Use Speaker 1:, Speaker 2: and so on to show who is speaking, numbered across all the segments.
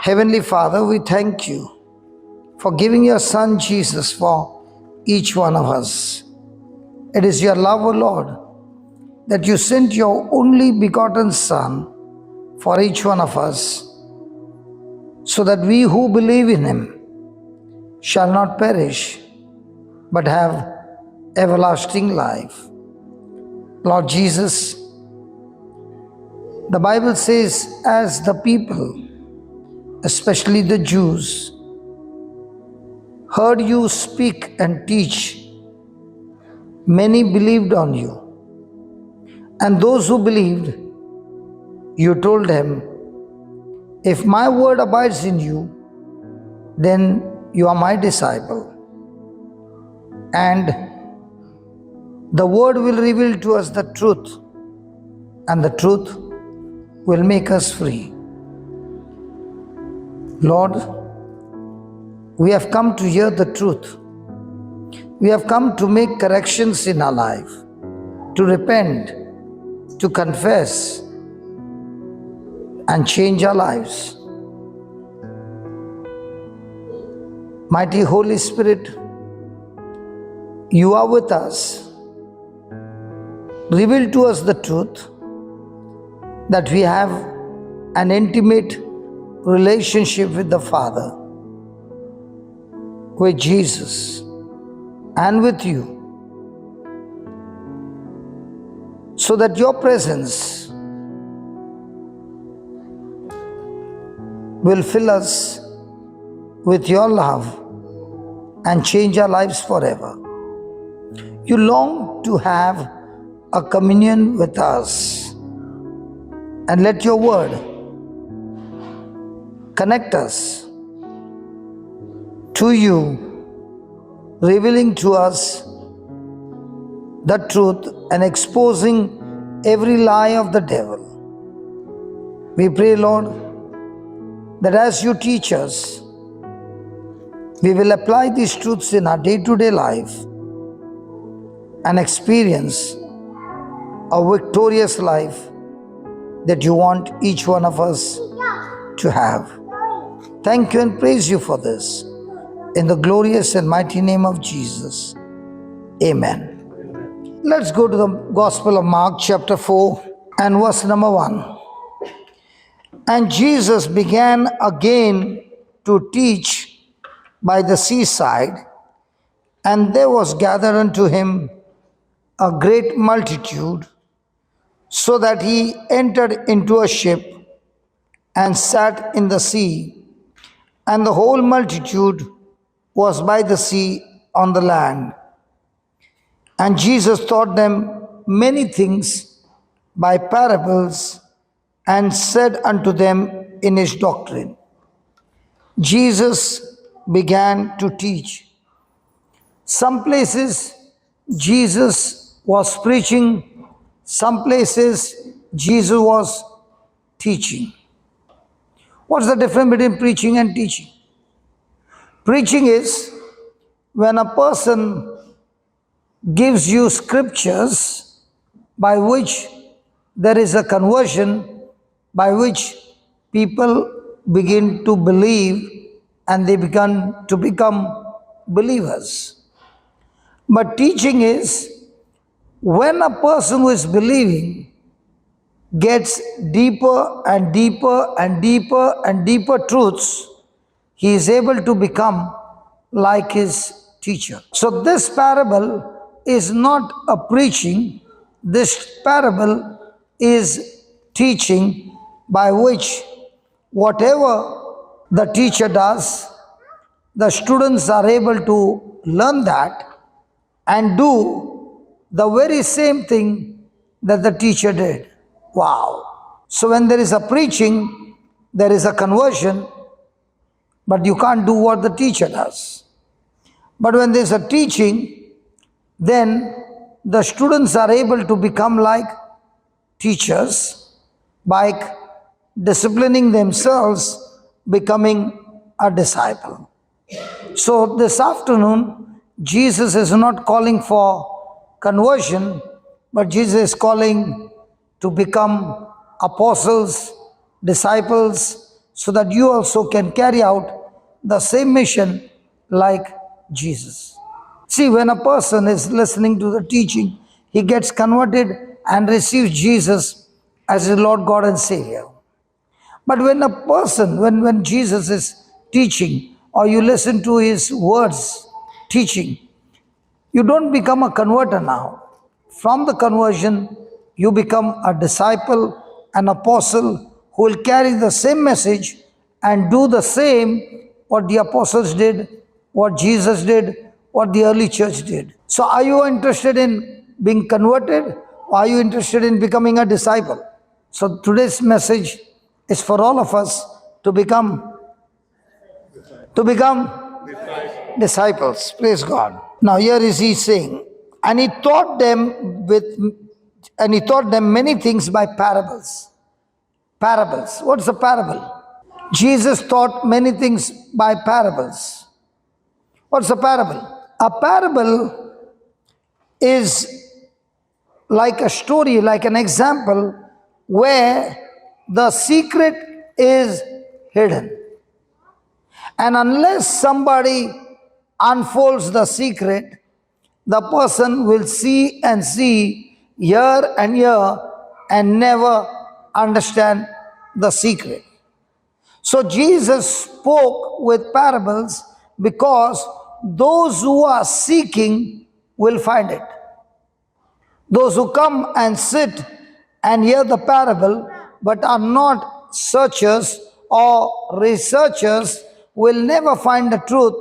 Speaker 1: Heavenly Father, we thank you for giving your Son Jesus for each one of us. It is your love, O Lord, that you sent your only begotten Son for each one of us, so that we who believe in him shall not perish, but have everlasting life. Lord Jesus, the Bible says, as the people, especially the Jews, heard you speak and teach, many believed on you. And those who believed, you told them, if my word abides in you, then you are my disciple. And the word will reveal to us the truth, and the truth will make us free. Lord, we have come to hear the truth. We have come to make corrections in our life, to repent, to confess, and change our lives. Mighty Holy Spirit, you are with us. Reveal to us the truth, that we have an intimate relationship with the Father, with Jesus, and with you, so that your presence will fill us with your love and change our lives forever. You long to have a communion with us, and let your word connect us to you, revealing to us the truth and exposing every lie of the devil. We pray, Lord, that as you teach us, we will apply these truths in our day-to-day life and experience a victorious life that you want each one of us to have. Thank you and praise you for this. In the glorious and mighty name of Jesus. Amen. Let's go to the Gospel of Mark chapter 4 and verse number 1. And Jesus began again to teach by the seaside, and there was gathered unto him a great multitude, so that he entered into a ship and sat in the sea, and the whole multitude was by the sea on the land. And Jesus taught them many things by parables, and said unto them in his doctrine. Jesus began to teach. Some places Jesus was preaching, some places Jesus was teaching. What's the difference between preaching and teaching? Preaching is when a person gives you scriptures by which there is a conversion, by which people begin to believe and they begin to become believers. But teaching is when a person who is believing gets deeper and deeper and deeper and deeper truths, he is able to become like his teacher. So this parable is not a preaching, this parable is teaching, by which whatever the teacher does, the students are able to learn that and do the very same thing that the teacher did. Wow. So when there is a preaching, there is a conversion, but you can't do what the teacher does. But when there is a teaching, then the students are able to become like teachers by disciplining themselves, becoming a disciple. So this afternoon, Jesus is not calling for conversion, but Jesus is calling to become apostles, disciples, so that you also can carry out the same mission like Jesus. See, when a person is listening to the teaching, he gets converted and receives Jesus as his Lord, God, and Savior. But when a person, when Jesus is teaching, or you listen to his words teaching, you don't become a converter now. From the conversion, you become a disciple, an apostle who will carry the same message and do the same what the apostles did, what Jesus did, what the early church did. So, are you interested in being converted, or are you interested in becoming a disciple? So, today's message is for all of us to become disciples. Praise God. Now here is he saying, and he taught them many things by parables. Parables. What's a parable? Jesus taught many things by parables. What's a parable? A parable is like a story, like an example where the secret is hidden. And unless somebody unfolds the secret, the person will see and see, hear and hear, and never understand the secret. So Jesus spoke with parables because those who are seeking will find it. Those who come and sit and hear the parable but are not searchers or researchers will never find the truth,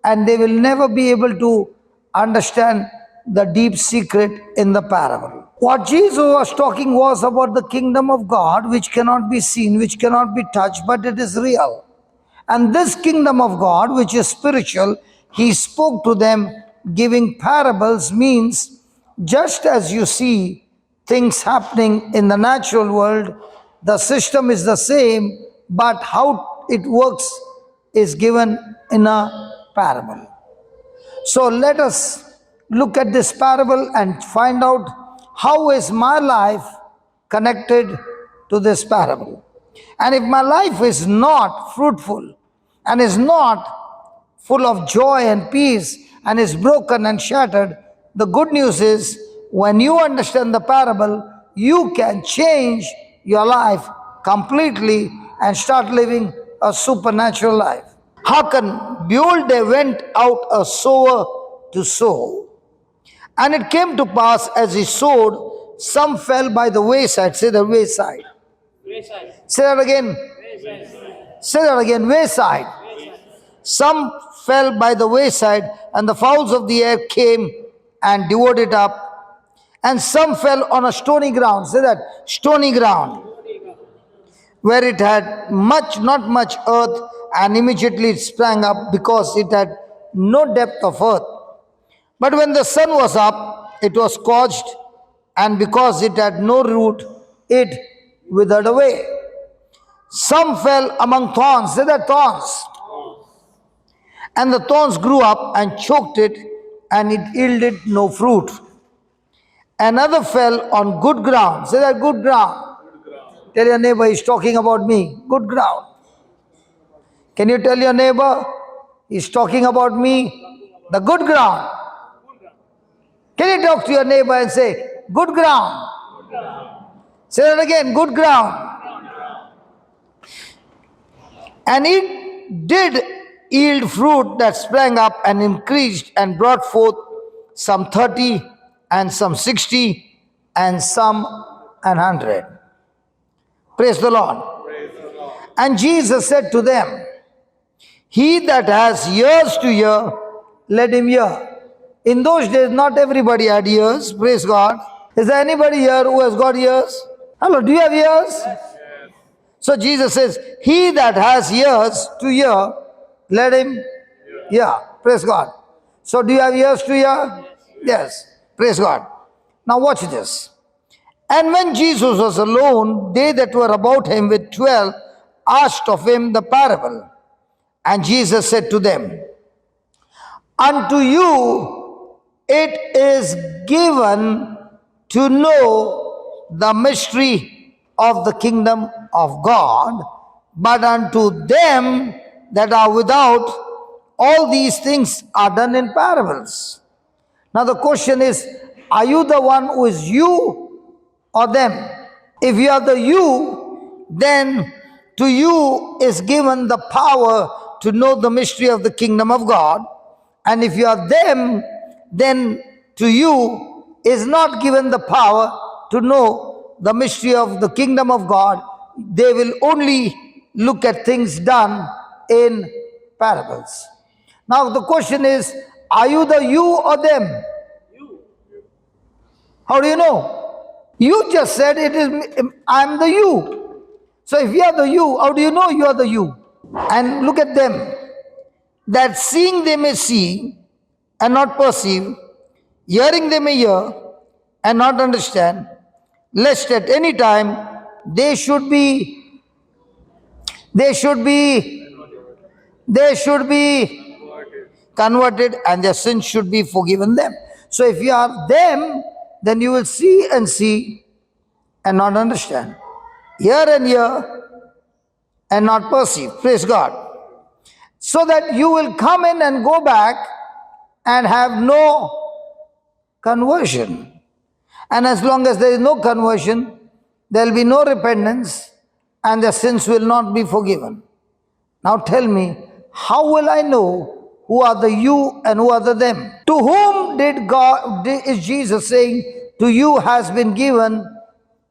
Speaker 1: and they will never be able to understand the deep secret in the parable. What Jesus was talking was about the kingdom of God, which cannot be seen, which cannot be touched, but it is real. And this kingdom of God, which is spiritual, he spoke to them giving parables. Means just as you see things happening in the natural world, the system is the same, but how it works is given in a parable. So let us look at this parable and find out how is my life connected to this parable. And if my life is not fruitful and is not full of joy and peace and is broken and shattered, the good news is when you understand the parable, you can change your life completely and start living a supernatural life. Hearken, behold, they went out a sower to sow. And it came to pass as he sowed, some fell by the wayside. Say the wayside. Wayside. Say that again. Wayside. Say that again. Wayside. Wayside. Some fell by the wayside, and the fowls of the air came and devoured it up. And some fell on a stony ground. Say that. Stony ground. Where it had not much earth, and immediately it sprang up because it had no depth of earth. But when the sun was up, it was scorched, and because it had no root, it withered away. Some fell among thorns. Say that, thorns. And the thorns grew up and choked it, and it yielded no fruit. Another fell on good ground. Say that, good ground. Tell your neighbor, he's talking about me. Good ground. Can you tell your neighbor, he's talking about me? The good ground. Can you talk to your neighbor and say, good ground? Say that again, good ground. And it did yield fruit that sprang up and increased and brought forth some 30 and some 60 and some 100. Praise the Lord. Praise the Lord. And Jesus said to them, he that has ears to hear, let him hear. In those days, not everybody had ears. Praise God. Is there anybody here who has got ears? Hello, do you have ears? Yes. So Jesus says, he that has ears to hear, let him hear. Praise God. So do you have ears to hear? Yes. Praise God. Now watch this. And when Jesus was alone, they that were about him with 12 asked of him the parable. And Jesus said to them, unto you it is given to know the mystery of the kingdom of God, but unto them that are without, all these things are done in parables. Now the question is, are you the one who is you or them? If you are the you, then to you is given the power to know the mystery of the kingdom of God. And if you are them, then to you is not given the power to know the mystery of the kingdom of God. They will only look at things done in parables. Now the question is, are you the you or them? How do you know? You just said it is, I'm the you. So if you are the you, how do you know you are the you? And look at them. That seeing they may see and not perceive, hearing they may hear and not understand, lest at any time they should be converted and their sins should be forgiven them. So if you are them, then you will see and not understand, hear and hear and not perceive. Praise God. So that you will come in and go back and have no conversion. And as long as there is no conversion, there will be no repentance and the sins will not be forgiven. Now tell me, how will I know who are the you and who are the them? To whom is Jesus saying, to you has been given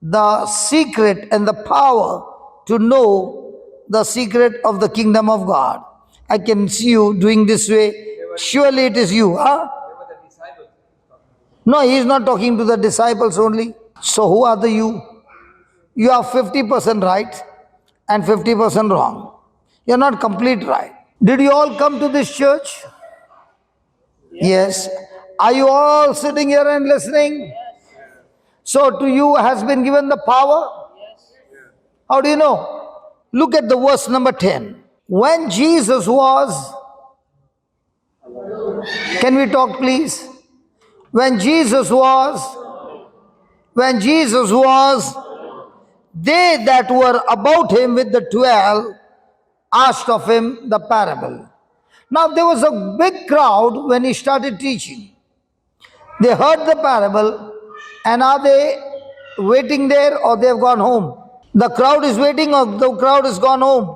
Speaker 1: the secret and the power to know the secret of the kingdom of God. I can see you doing this way. Surely it is you, huh? No, he is not talking to the disciples only. So who are the you? You are 50% right and 50% wrong. You are not complete right. Did you all come to this church? Yes. Are you all sitting here and listening? So to you has been given the power? How do you know? Look at the verse number 10. When Jesus was, can we talk please? When Jesus was, they that were about him with the 12 asked of him the parable. Now there was a big crowd when he started teaching. They heard the parable, and are they waiting there or they have gone home? The crowd is waiting or the crowd has gone home?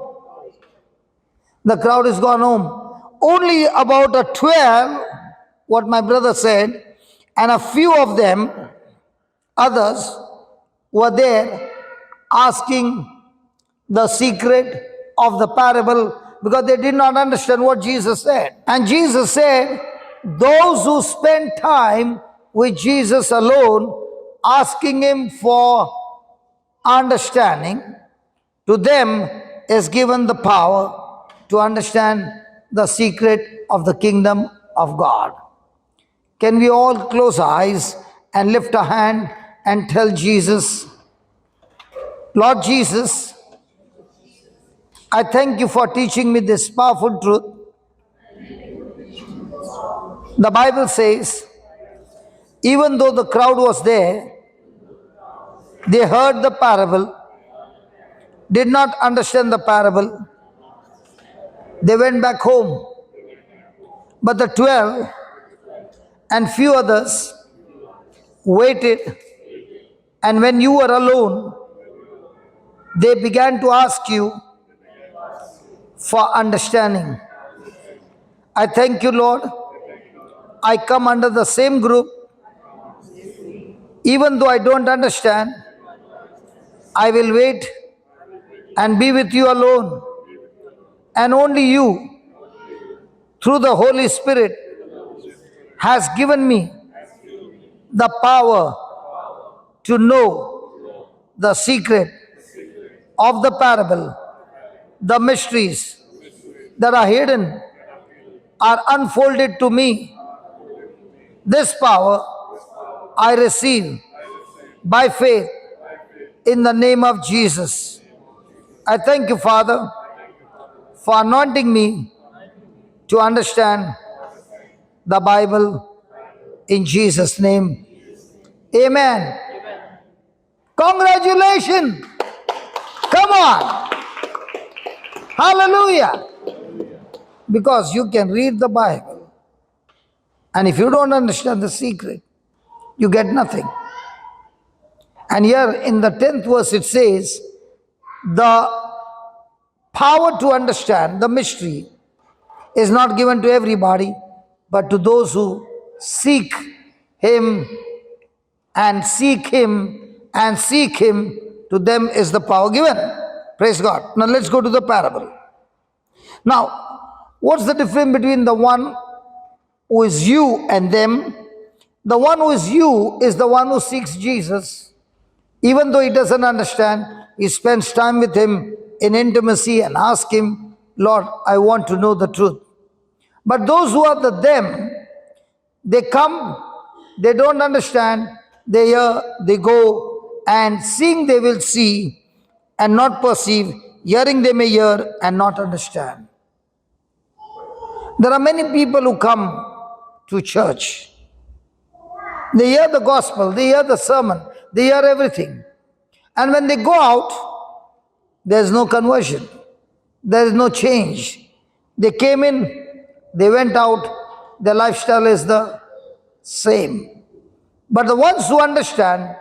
Speaker 1: The crowd has gone home. Only about a 12, what my brother said, and a few of them, others, were there asking the secret of the parable because they did not understand what Jesus said. And Jesus said, those who spend time with Jesus alone, asking him for understanding, to them is given the power to understand the secret of the kingdom of God. Can we all close our eyes and lift a hand and tell Jesus, Lord Jesus, I thank you for teaching me this powerful truth. The Bible says, even though the crowd was there, they heard the parable, did not understand the parable. They went back home. But the 12 and few others waited, and when you were alone, they began to ask you for understanding. I thank you, Lord. I come under the same group. Even though I don't understand, I will wait and be with you alone. And only you, through the Holy Spirit, has given me the power to know the secret of the parable, the mysteries that are hidden are unfolded to me. This power I receive by faith in the name of Jesus. I thank you, Father, for anointing me to understand the Bible in Jesus' name. Amen. Congratulations. Come on. Hallelujah. Because you can read the Bible, and if you don't understand the secret, you get nothing. And here in the 10th verse it says, the power to understand the mystery is not given to everybody, but to those who seek Him and seek Him and seek Him, to them is the power given. Praise God. Now let's go to the parable. Now, what's the difference between the one who is you and them? The one who is you is the one who seeks Jesus. Even though he doesn't understand, he spends time with Him in intimacy and asks Him, Lord, I want to know the truth. But those who are the them, they come, they don't understand, they hear, they go, and seeing they will see and not perceive, hearing they may hear and not understand. There are many people who come to church. They hear the gospel, they hear the sermon, they hear everything. And when they go out, there's no conversion. There is no change. They came in, they went out, their lifestyle is the same. But the ones who understand,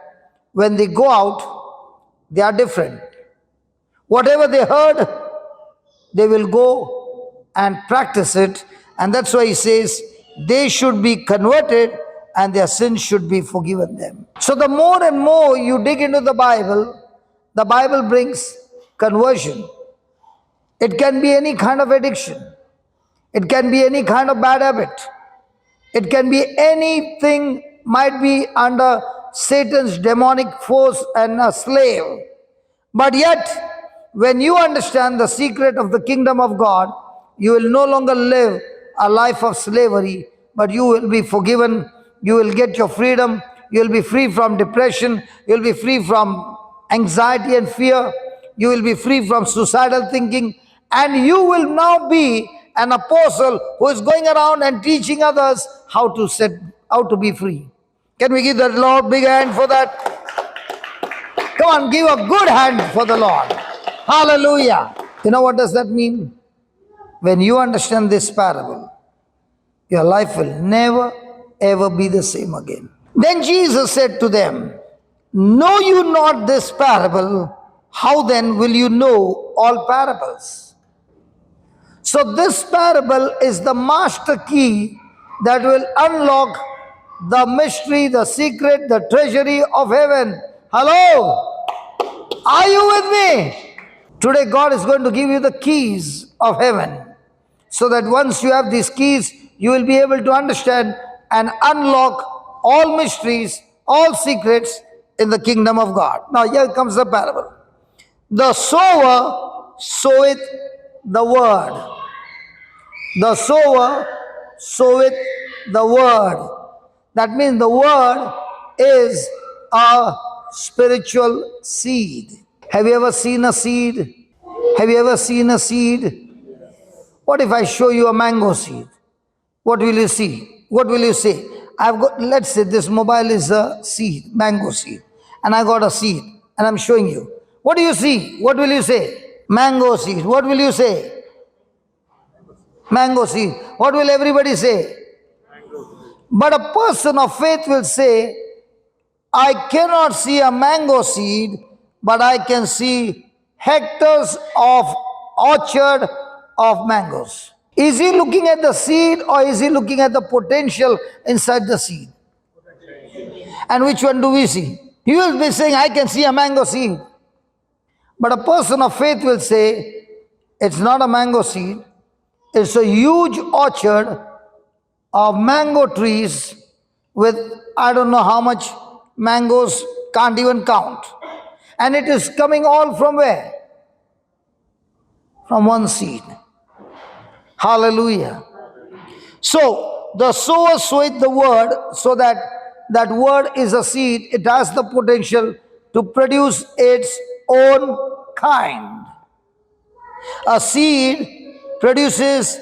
Speaker 1: when they go out, they are different. Whatever they heard, they will go and practice it. And that's why he says, they should be converted and their sins should be forgiven them. So the more and more you dig into the Bible brings conversion. It can be any kind of addiction. It can be any kind of bad habit. It can be anything, might be under Satan's demonic force and a slave. But yet, when you understand the secret of the kingdom of God, you will no longer live a life of slavery, but you will be forgiven. You will get your freedom. You will be free from depression. You will be free from anxiety and fear. You will be free from suicidal thinking. And you will now be an apostle who is going around and teaching others how to be free. Can we give the Lord a big hand for that? Come on, give a good hand for the Lord. Hallelujah. You know what does that mean? When you understand this parable, your life will never ever be the same again. Then Jesus said to them, know you not this parable? How then will you know all parables? So this parable is the master key that will unlock the mystery, the secret, the treasury of heaven. Hello? Are you with me? Today God is going to give you the keys of heaven, so that once you have these keys, you will be able to understand and unlock all mysteries, all secrets in the kingdom of God. Now here comes the parable. The sower soweth the word. The sower soweth the word. That means the word is a spiritual seed. Have you ever seen a seed? Have you ever seen a seed? What if I show you a mango seed? What will you see? What will you say? Let's say this mobile is a seed, mango seed. And I got a seed and I'm showing you. What do you see? What will you say? Mango seed. What will you say? Mango seed. What will everybody say? But a person of faith will say, I cannot see a mango seed, but I can see hectares of orchard of mangoes. Is he looking at the seed or is he looking at the potential inside the seed? And which one do we see? He will be saying, I can see a mango seed. But a person of faith will say, it's not a mango seed. It's a huge orchard of mango trees with I don't know how much mangoes, can't even count. And it is coming all from where? From one seed. Hallelujah. So the sower soweth the word, so that that word is a seed. It has the potential to produce its own kind. A seed produces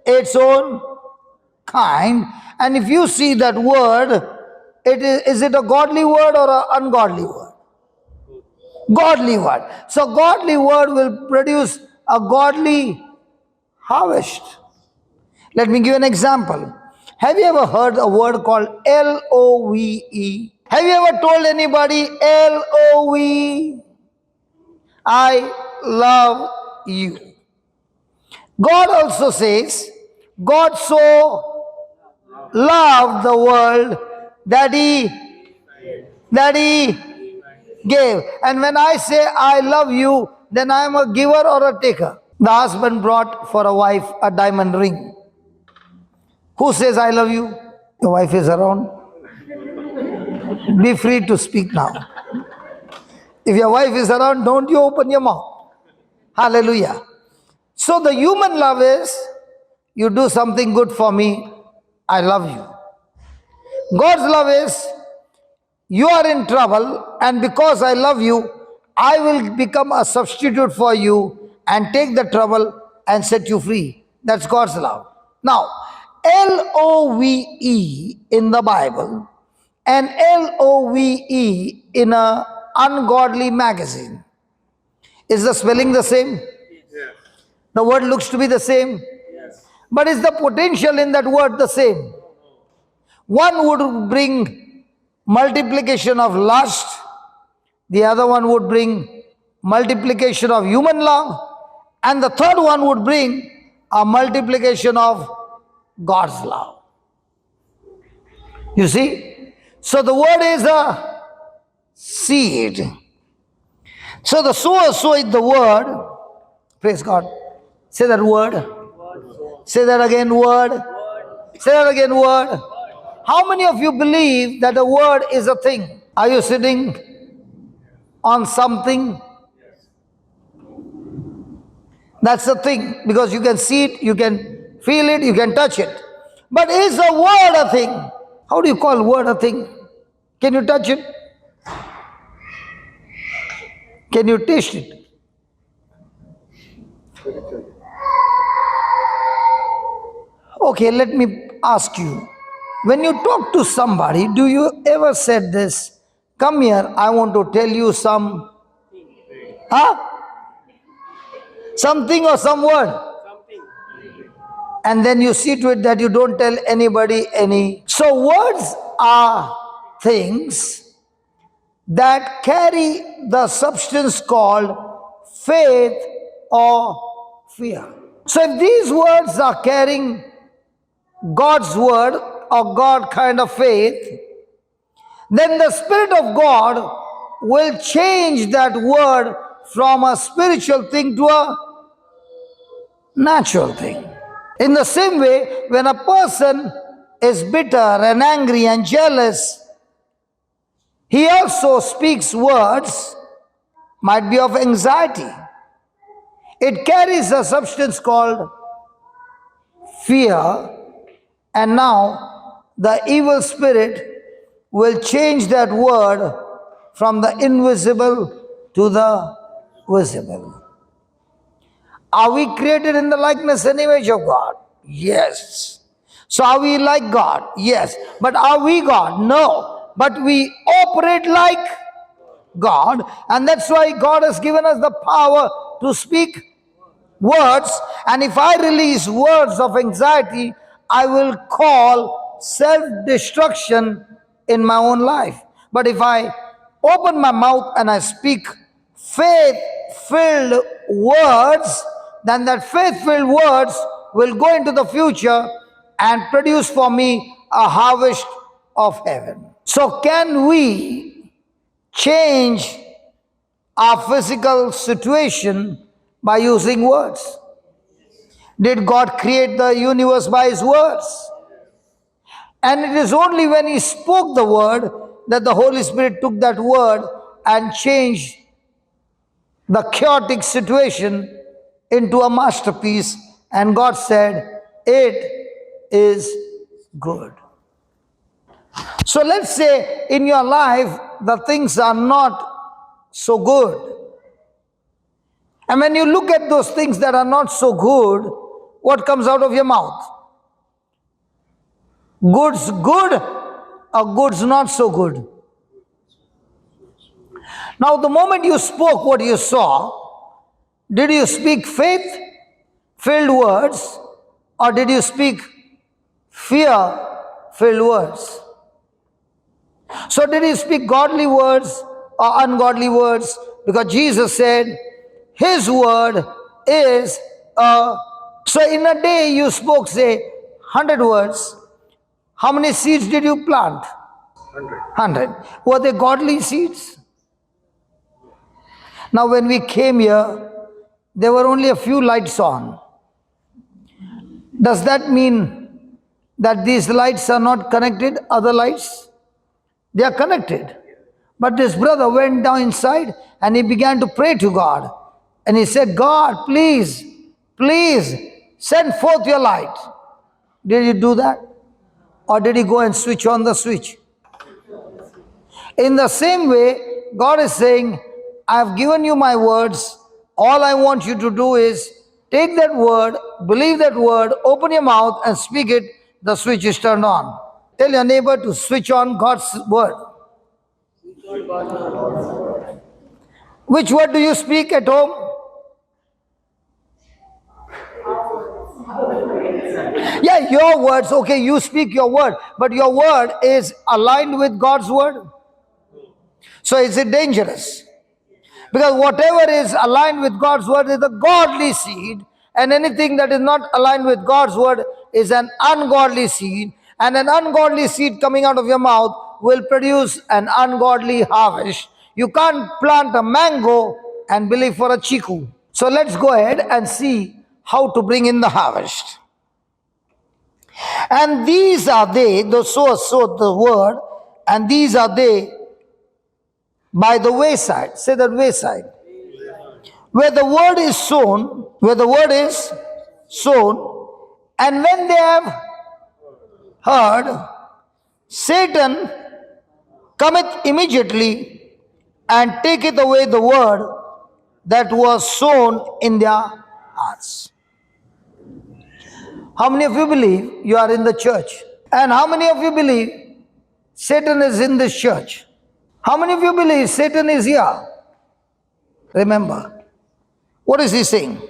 Speaker 1: its own kind. And if you see that word, is it a godly word or an ungodly word? Godly word. So godly word will produce a godly harvest. Let me give you an example. Have you ever heard a word called LOVE? Have you ever told anybody LOVE? I love you. God also says, God so loved the world that he gave. And when I say I love you, then I am a giver or a taker. The husband brought for a wife a diamond ring. Who says I love you? Your wife is around. Be free to speak now. If your wife is around, don't you open your mouth. Hallelujah. So the human love is, you do something good for me, I love you. God's love is, you are in trouble, and because I love you, I will become a substitute for you and take the trouble and set you free. That's God's love. Now, LOVE in the Bible and LOVE in an ungodly magazine. Is the spelling the same?
Speaker 2: Yes.
Speaker 1: The word looks to be the same.
Speaker 2: Yes.
Speaker 1: But is the potential in that word the same? One would bring multiplication of lust, the other one would bring multiplication of human love, and the third one would bring a multiplication of God's love. You see? So the word is a seed. So the sower soweth the word. Praise God. Say that word. Say that again, word. Say that again, word. How many of you believe that the word is a thing? Are you sitting on something? That's a thing, because you can see it, you can feel it, you can touch it. But is the word a thing? How do you call word a thing? Can you touch it? Can you taste it? Okay, let me ask you. When you talk to somebody, do you ever said this? Come here, I want to tell you some, something or some word.
Speaker 2: Something.
Speaker 1: And then you see to it that you don't tell anybody any. So words are things that carry the substance called faith or fear. So if these words are carrying God's word or God kind of faith, then the Spirit of God will change that word from a spiritual thing to a natural thing. In the same way, when a person is bitter and angry and jealous, he also speaks words, might be of anxiety. It carries a substance called fear, and now the evil spirit will change that word from the invisible to the visible. Are we created in the likeness and image of God? Yes. So are we like God? Yes. But are we God? No. But we operate like God, and that's why God has given us the power to speak words. And if I release words of anxiety, I will call self-destruction in my own life. But if I open my mouth and I speak faith-filled words, then that faith-filled words will go into the future and produce for me a harvest of heaven. So can we change our physical situation by using words? Did God create the universe by His words? And it is only when He spoke the word that the Holy Spirit took that word and changed the chaotic situation into a masterpiece, and God said, "It is good." So let's say in your life the things are not so good. And when you look at those things that are not so good, what comes out of your mouth? Good's good or good's not so good? Now the moment you spoke what you saw, Did you speak faith-filled words, or did you speak fear-filled words? So did you speak godly words or ungodly words? Because Jesus said, His word is a... So in a day you spoke, say, 100 words. How many seeds did you plant? 100. Were they godly seeds? Now when we came here, there were only a few lights on. Does that mean that these lights are not connected, other lights? They are connected. But this brother went down inside and he began to pray to God. And he said, God, please, please send forth your light. Did he do that? Or did he go and switch on the switch? In the same way, God is saying, I have given you my words. All I want you to do is take that word, believe that word, open your mouth and speak it. The switch is turned on. Tell your neighbor to switch on God's word. Which word do you speak at home? Yeah, your words. Okay, you speak your word. But your word is aligned with God's word. So is it dangerous? Because whatever is aligned with God's word is a godly seed, and anything that is not aligned with God's word is an ungodly seed, and an ungodly seed coming out of your mouth will produce an ungodly harvest. You can't plant a mango and believe for a chiku. So let's go ahead and see how to bring in the harvest. And these are they, the sower sowed the word, and these are they by the wayside. Say that wayside. Where the word is sown, and when they have heard, Satan cometh immediately and taketh away the word that was sown in their hearts. How many of you believe you are in the church? And how many of you believe Satan is in this church? How many of you believe Satan is here? Remember, what is he saying?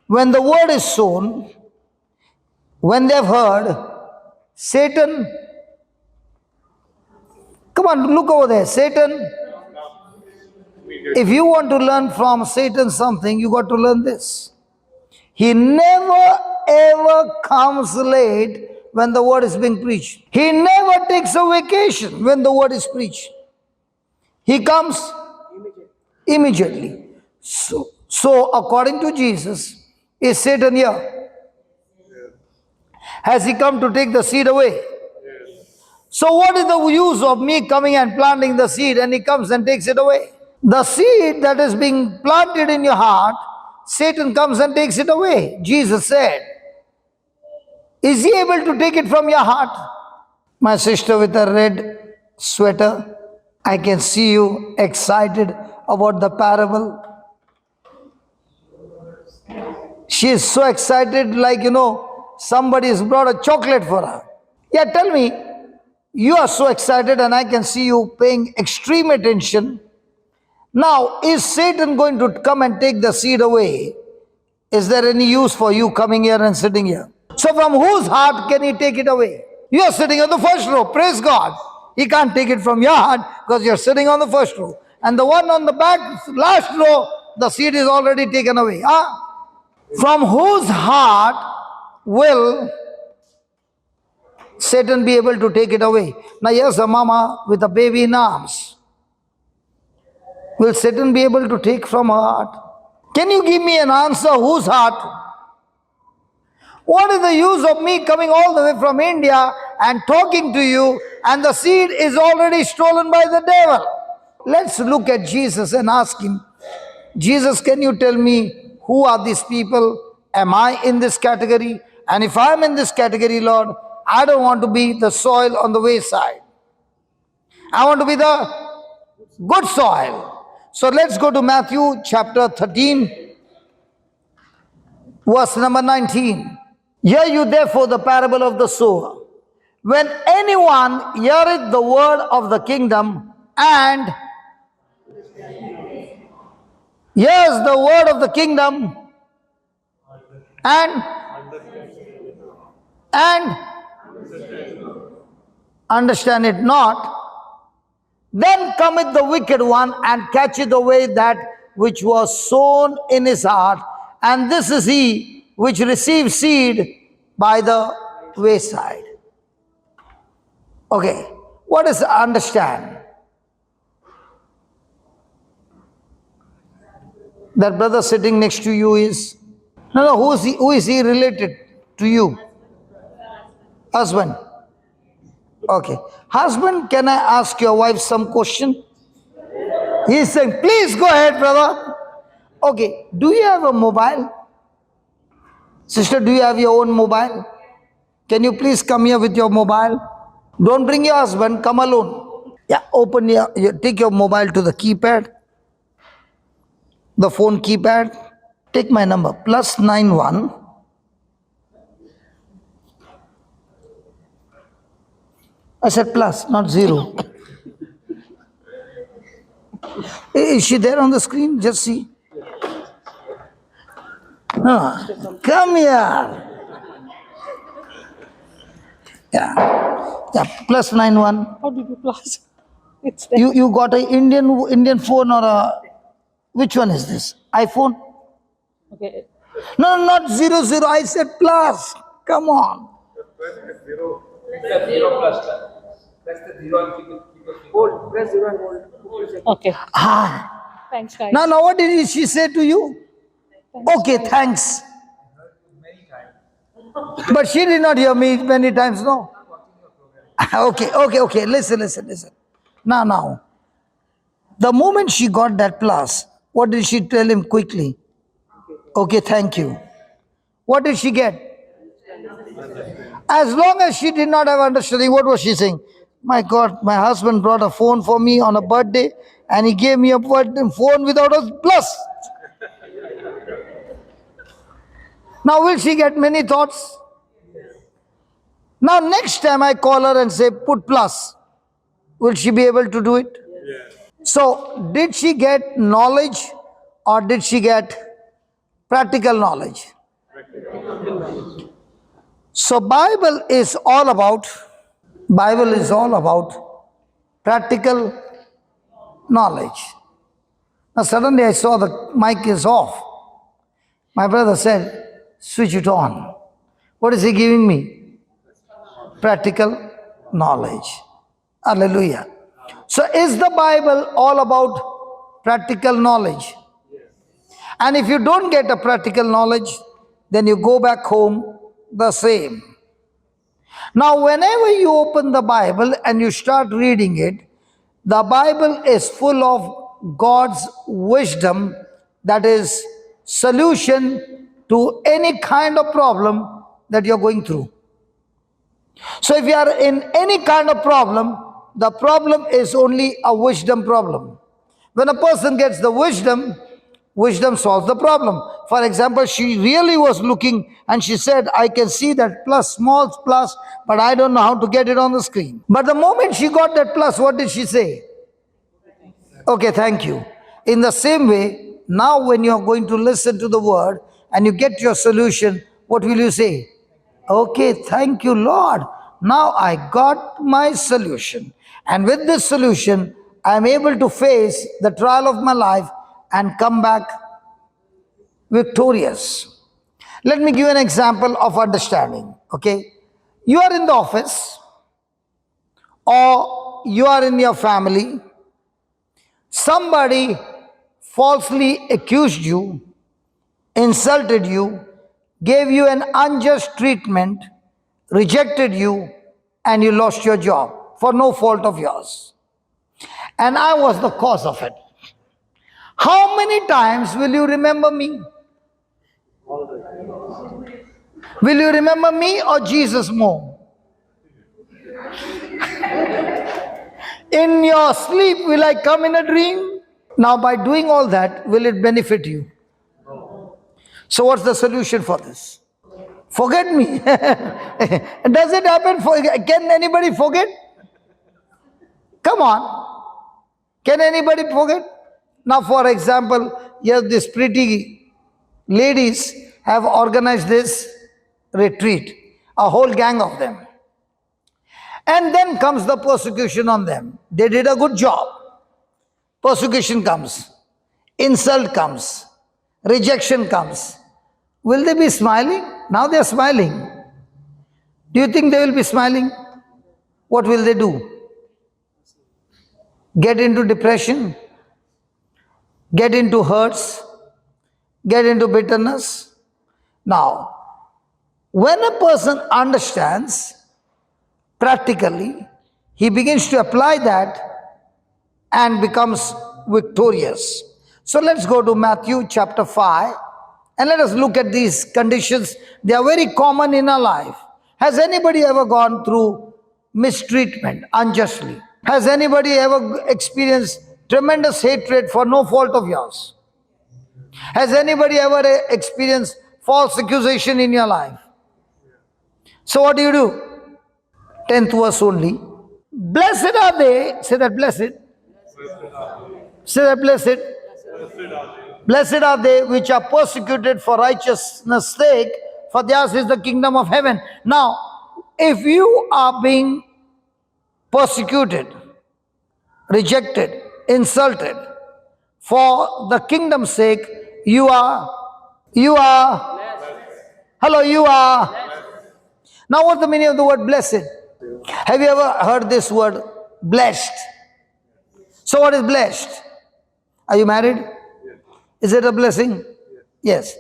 Speaker 1: When the word is sown, when they have heard, Satan, come on, look over there. Satan, if you want to learn from Satan something, you got to learn this. He never ever comes late when the word is being preached. He never takes a vacation when the word is preached. He comes immediately. So according to Jesus, is Satan here? Has he come to take the seed away? So what is the use of me coming and planting the seed and he comes and takes it away? The seed that is being planted in your heart, Satan comes and takes it away. Jesus said, is he able to take it from your heart? My sister with a red sweater, I can see you excited about the parable. She is so excited, like, somebody has brought a chocolate for her. Yeah, tell me, you are so excited and I can see you paying extreme attention. Now, is Satan going to come and take the seed away? Is there any use for you coming here and sitting here? So from whose heart can he take it away? You are sitting on the first row, praise God. He can't take it from your heart because you're sitting on the first row. And the one on the back, last row, the seed is already taken away. From whose heart will Satan be able to take it away? Now here's a mama with a baby in arms. Will Satan be able to take from her heart? Can you give me an answer? Whose heart? What is the use of me coming all the way from India and talking to you and the seed is already stolen by the devil? Let's look at Jesus and ask him, Jesus, can you tell me who are these people? Am I in this category? And if I'm in this category, Lord, I don't want to be the soil on the wayside. I want to be the good soil. So let's go to Matthew chapter 13, verse number 19. Hear you therefore the parable of the sower. When anyone heareth the word of the kingdom and Yes, the word of the kingdom, and and understand it not. Then cometh the wicked one and catcheth away that which was sown in his heart. And this is he which received seed by the wayside. Okay, what is understand? That brother sitting next to you is? No, who is he related to you? Husband. Okay. Husband, can I ask your wife some question? He is saying, please go ahead, brother. Okay. Do you have a mobile? Sister, do you have your own mobile? Can you please come here with your mobile? Don't bring your husband, come alone. Yeah, take your mobile to the keypad, the phone keypad. Take my number, +91. I said plus, not zero. Is she there on the screen? Just see. No, come here. Yeah, +91.
Speaker 2: How did you plus? It's there.
Speaker 1: You got a Indian phone or a, which one is this? iPhone?
Speaker 2: Okay.
Speaker 1: No, not 00. I said plus. Come on.
Speaker 3: Press the zero plus. Press the zero and keep it. Hold. Press zero and hold.
Speaker 2: Okay.
Speaker 1: Ah.
Speaker 2: Thanks, guys.
Speaker 1: Now, what did she say to you?
Speaker 2: Thanks,
Speaker 1: Okay,
Speaker 2: guys.
Speaker 1: thanks.
Speaker 3: Many times.
Speaker 1: But she did not hear me many times, no? Okay. Listen. Now. The moment she got that plus, what did she tell him quickly? Okay, thank you. What did she get? As long as she did not have understanding, what was she saying? My God, my husband brought a phone for me on a birthday and he gave me a phone without a plus. Now, will she get many thoughts? Now, next time I call her and say, put plus, will she be able to do it? Yeah. So, did she get knowledge or did she get practical knowledge? So, Bible is all about practical knowledge. Now, suddenly I saw the mic is off. My brother said, switch it on. What is he giving me? Practical knowledge. Hallelujah. So is the Bible all about practical knowledge? And if you don't get a practical knowledge, then you go back home the same. Now, whenever you open the Bible and you start reading it, the Bible is full of God's wisdom, that is solution to any kind of problem that you're going through. So if you are in any kind of problem, the problem is only a wisdom problem. When a person gets the wisdom solves the problem. For example, she really was looking and she said, I can see that plus, small plus, but I don't know how to get it on the screen. But the moment she got that plus, what did she say? Okay, thank you. In the same way, now when you're going to listen to the word and you get your solution, what will you say? Okay, thank you, Lord. Now I got my solution. And with this solution, I am able to face the trial of my life and come back victorious. Let me give you an example of understanding. Okay, you are in the office or you are in your family. Somebody falsely accused you, insulted you, gave you an unjust treatment, rejected you, and you lost your job for no fault of yours. And I was the cause of it. How many times will you remember me? Will you remember me or Jesus more? In your sleep, will I come in a dream? Now, by doing all that, will it benefit you? So what's the solution for this? Forget me. Does it happen? Can anybody forget? Come on. Can anybody forget? Now, for example, here these pretty ladies have organized this retreat, a whole gang of them. And then comes the persecution on them. They did a good job. Persecution comes, insult comes, rejection comes. Will they be smiling? Now they are smiling. Do you think they will be smiling? What will they do? Get into depression? Get into hurts? Get into bitterness? Now, when a person understands practically, he begins to apply that and becomes victorious. So let's go to Matthew chapter 5 and let us look at these conditions. They are very common in our life. Has anybody ever gone through mistreatment unjustly? Has anybody ever experienced tremendous hatred for no fault of yours? Has anybody ever experienced false accusation in your life? So what do? 10th verse only. Blessed are they, say that blessed. Say that blessed. Blessed are they which are persecuted for righteousness' sake, for theirs is the kingdom of heaven. Now, if you are being persecuted, rejected, insulted for the kingdom's sake, you are, hello, you are. Now, what's the meaning of the word blessed? Have you ever heard this word blessed? So what is blessed? Are you married? Is it a blessing? Yes.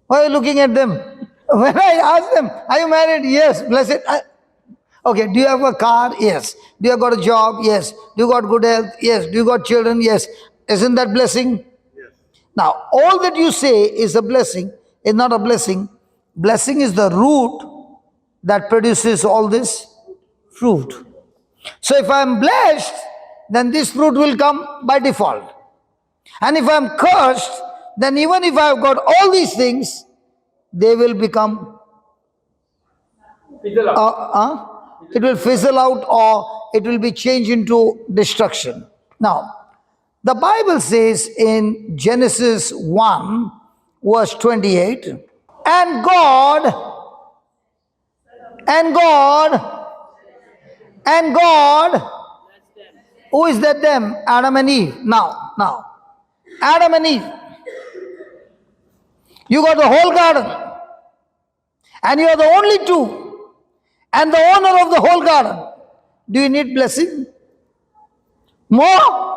Speaker 1: Why are you looking at them? When I ask them, are you married? Yes. Blessed. Okay, do you have a car? Yes. Do you have got a job? Yes. Do you got good health? Yes. Do you got children? Yes. Isn't that blessing? Yes. Now, all that you say is a blessing is not a blessing. Blessing is the root that produces all this fruit. So if I am blessed, then this fruit will come by default. And if I am cursed, then even if I have got all these things, they will become,
Speaker 3: Fizzle out.
Speaker 1: it will fizzle out or it will be changed into destruction. Now, the Bible says in Genesis 1, verse 28, and God, who is that them? Adam and Eve. Now, Adam and Eve. You got the whole garden. And you are the only two. And the owner of the whole garden. Do you need blessing? More?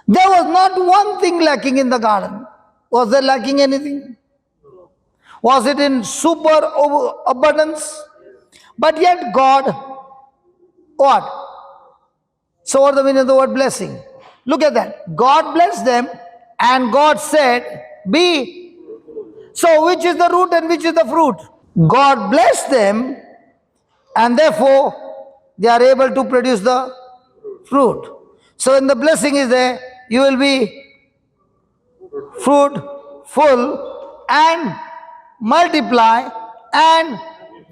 Speaker 1: There was not one thing lacking in the garden. Was there lacking anything? Was it in super abundance? But yet God, what? So what's the meaning of the word blessing? Look at that. God blessed them and God said, be. So which is the root and which is the fruit? God blessed them and therefore they are able to produce the fruit. So when the blessing is there, you will be fruitful and multiply and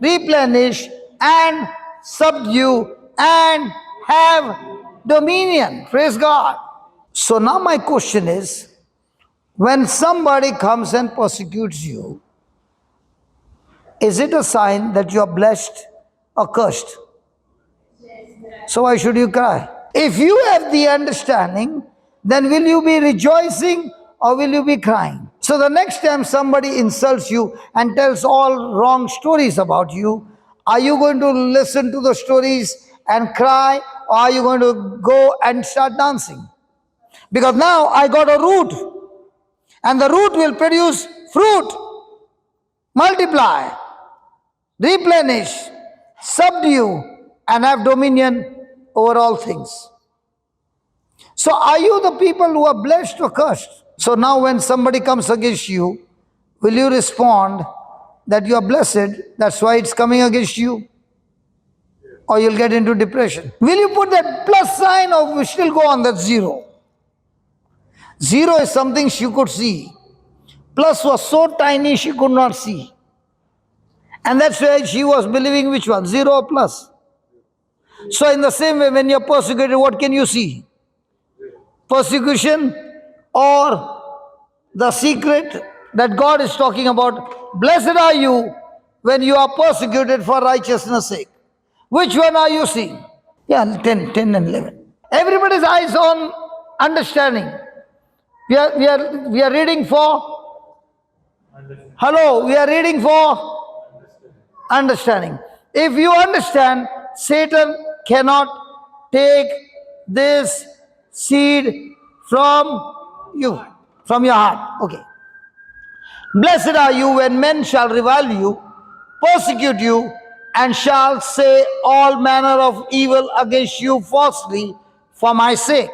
Speaker 1: replenish and subdue and have dominion. Praise God. So now my question is, when somebody comes and persecutes you, is it a sign that you are blessed or cursed? So why should you cry? If you have the understanding, then will you be rejoicing or will you be crying? So the next time somebody insults you and tells all wrong stories about you, are you going to listen to the stories and cry, or are you going to go and start dancing? Because now I got a root, and the root will produce fruit, multiply, replenish, subdue, and have dominion over all things. So are you the people who are blessed or cursed? So now when somebody comes against you, will you respond that you are blessed, that's why it's coming against you? Or you'll get into depression. Will you put that plus sign or we still go on that zero? Zero is something she could see. Plus was so tiny she could not see. And that's why she was believing which one? Zero or plus? So in the same way, when you're persecuted, what can you see? persecution, or the secret that God is talking about? Blessed are you when you are persecuted for righteousness' sake. Which one are you seeing? Yeah, 10 and 11. Everybody's eyes on understanding. We are reading for, hello, we are reading for understanding. If you understand, Satan cannot take this seed from you, from your heart. Okay. Blessed are you when men shall revile you, persecute you, and shall say all manner of evil against you falsely for my sake.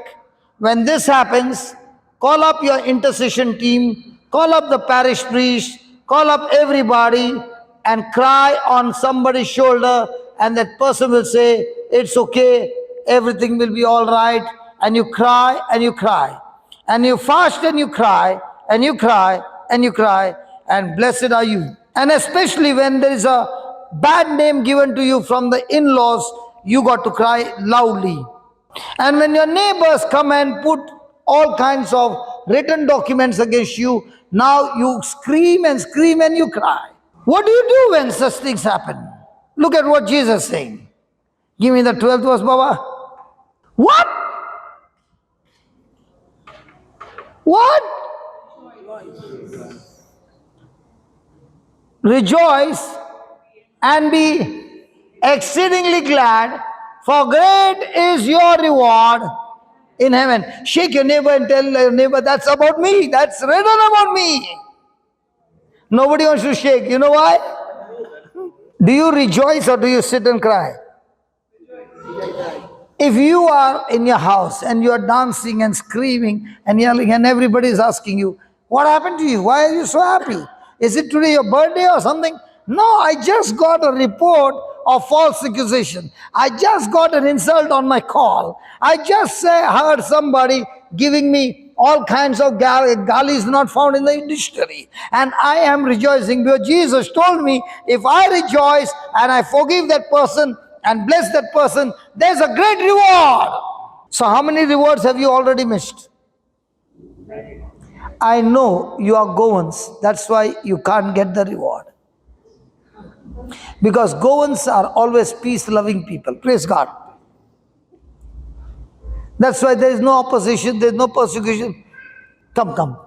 Speaker 1: When this happens, call up your intercession team, call up the parish priest, call up everybody, and cry on somebody's shoulder, and that person will say, it's okay, everything will be all right. And you cry and you cry. And you fast and you cry and you cry and you cry, and blessed are you. And especially when there is a bad name given to you from the in-laws, you got to cry loudly. And when your neighbors come and put all kinds of written documents against you, now you scream and you cry. What do you do when such things happen? Look at what Jesus is saying. Give me the 12th verse, Baba. What? What? Rejoice and be exceedingly glad, for great is your reward in heaven. Shake your neighbor and tell your neighbor, that's about me. That's written about me. Nobody wants to shake. You know why? Do you rejoice or do you sit and cry? If you are in your house and you are dancing and screaming and yelling and everybody is asking you, what happened to you? Why are you so happy? Is it today your birthday or something? No, I just got a report of false accusation. I just got an insult on my call. I just heard somebody giving me all kinds of galleys not found in the dictionary. And I am rejoicing because Jesus told me if I rejoice and I forgive that person and bless that person, there's a great reward. So how many rewards have you already missed? I know you are Goans. That's why you can't get the reward. Because Goans are always peace-loving people. Praise God. That's why there is no opposition, there is no persecution. Come.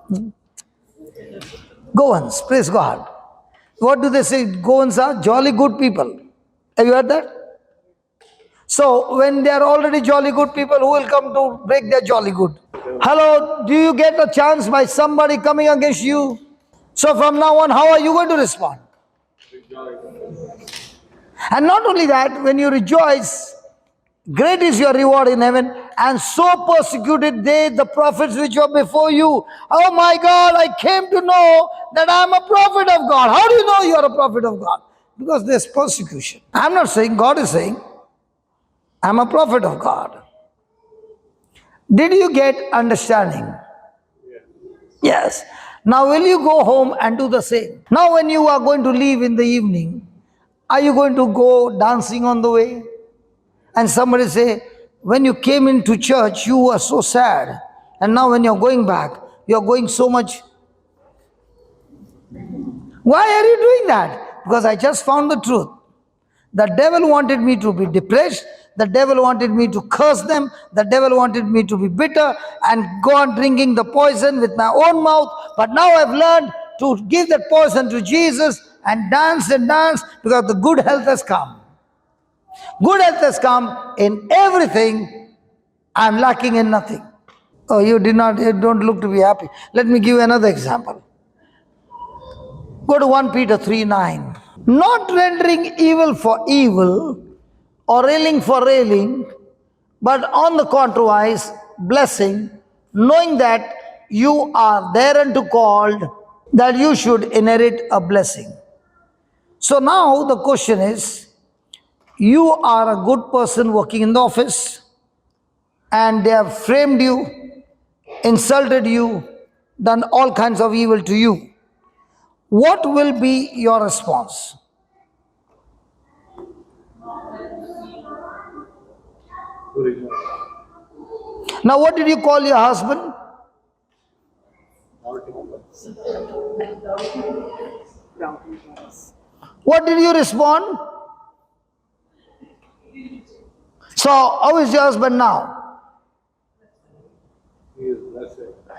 Speaker 1: Goans, praise God. What do they say? Goans are jolly good people. Have you heard that? So when they are already jolly good people, who will come to break their jolly good? Hello, do you get a chance by somebody coming against you? So from now on, how are you going to respond? And not only that, when you rejoice, great is your reward in heaven, and so persecuted they the prophets which were before you. Oh my God, I came to know that I am a prophet of God. How do you know you are a prophet of God? Because there's persecution. I'm not saying, God is saying, I'm a prophet of God. Did you get understanding? Yes. Now will you go home and do the same? Now when you are going to leave in the evening, are you going to go dancing on the way? And somebody say, when you came into church, you were so sad. And now when you're going back, you're going so much. Why are you doing that? Because I just found the truth. The devil wanted me to be depressed. The devil wanted me to curse them. The devil wanted me to be bitter and go on drinking the poison with my own mouth. But now I've learned to give that poison to Jesus and dance because the good health has come. Good health has come in everything. I'm lacking in nothing. Oh, you don't look to be happy. Let me give you another example. Go to 1 Peter 3:9. Not rendering evil for evil or railing for railing, but on the contrary, blessing, knowing that you are thereunto called, that you should inherit a blessing. So now the question is, you are a good person working in the office, and they have framed you, insulted you, done all kinds of evil to you. What will be your response? Now, what did you call your husband? What did you respond? So, how is your husband now?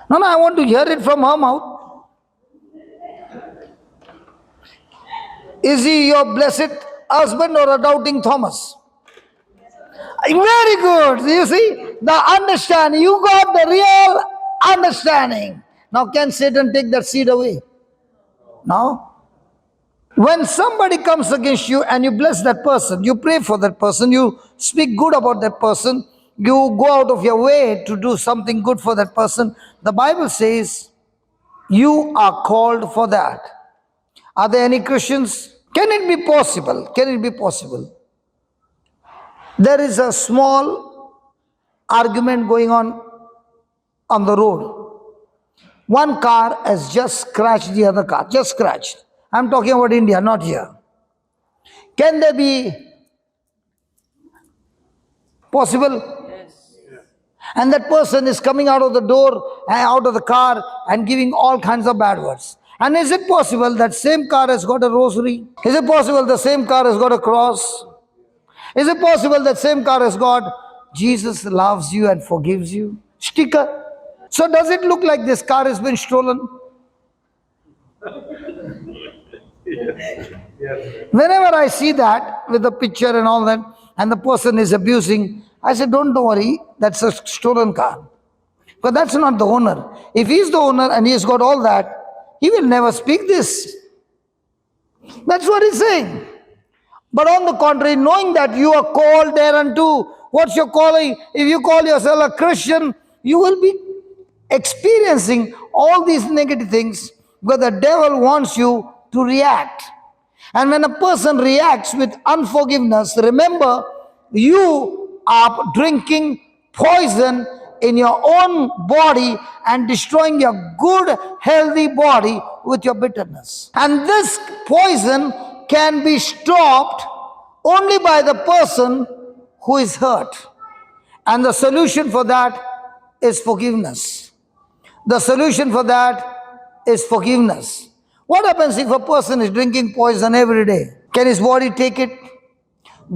Speaker 1: No, I want to hear it from her mouth. Is he your blessed husband or a doubting Thomas? Very good. You see, the understanding. You got the real understanding. Now, can Satan take that seed away? No. When somebody comes against you and you bless that person, you pray for that person, you speak good about that person, you go out of your way to do something good for that person, the Bible says you are called for that. Are there any Christians? Can it be possible? Can it be possible? There is a small argument going on the road. One car has just scratched the other car, just scratched. I'm talking about India, not here. Can there be possible?
Speaker 3: Yes.
Speaker 1: And that person is coming out of the door, out of the car and giving all kinds of bad words. And is it possible that same car has got a rosary? Is it possible the same car has got a cross? Is it possible that same car has got Jesus loves you and forgives you sticker? So does it look like this car has been stolen? Whenever I see that with the picture and all that, and the person is abusing, I say, don't worry, that's a stolen car. But that's not the owner. If he's the owner and he's got all that, he will never speak this. That's what he's saying. But on the contrary, knowing that you are called thereunto, what's your calling? If you call yourself a Christian, you will be experiencing all these negative things because the devil wants you to react. And when a person reacts with unforgiveness, remember, you are drinking poison in your own body and destroying your good, healthy body with your bitterness. And this poison can be stopped only by the person who is hurt. And the solution for that is forgiveness. The solution for that is forgiveness. What happens if a person is drinking poison every day? Can his body take it?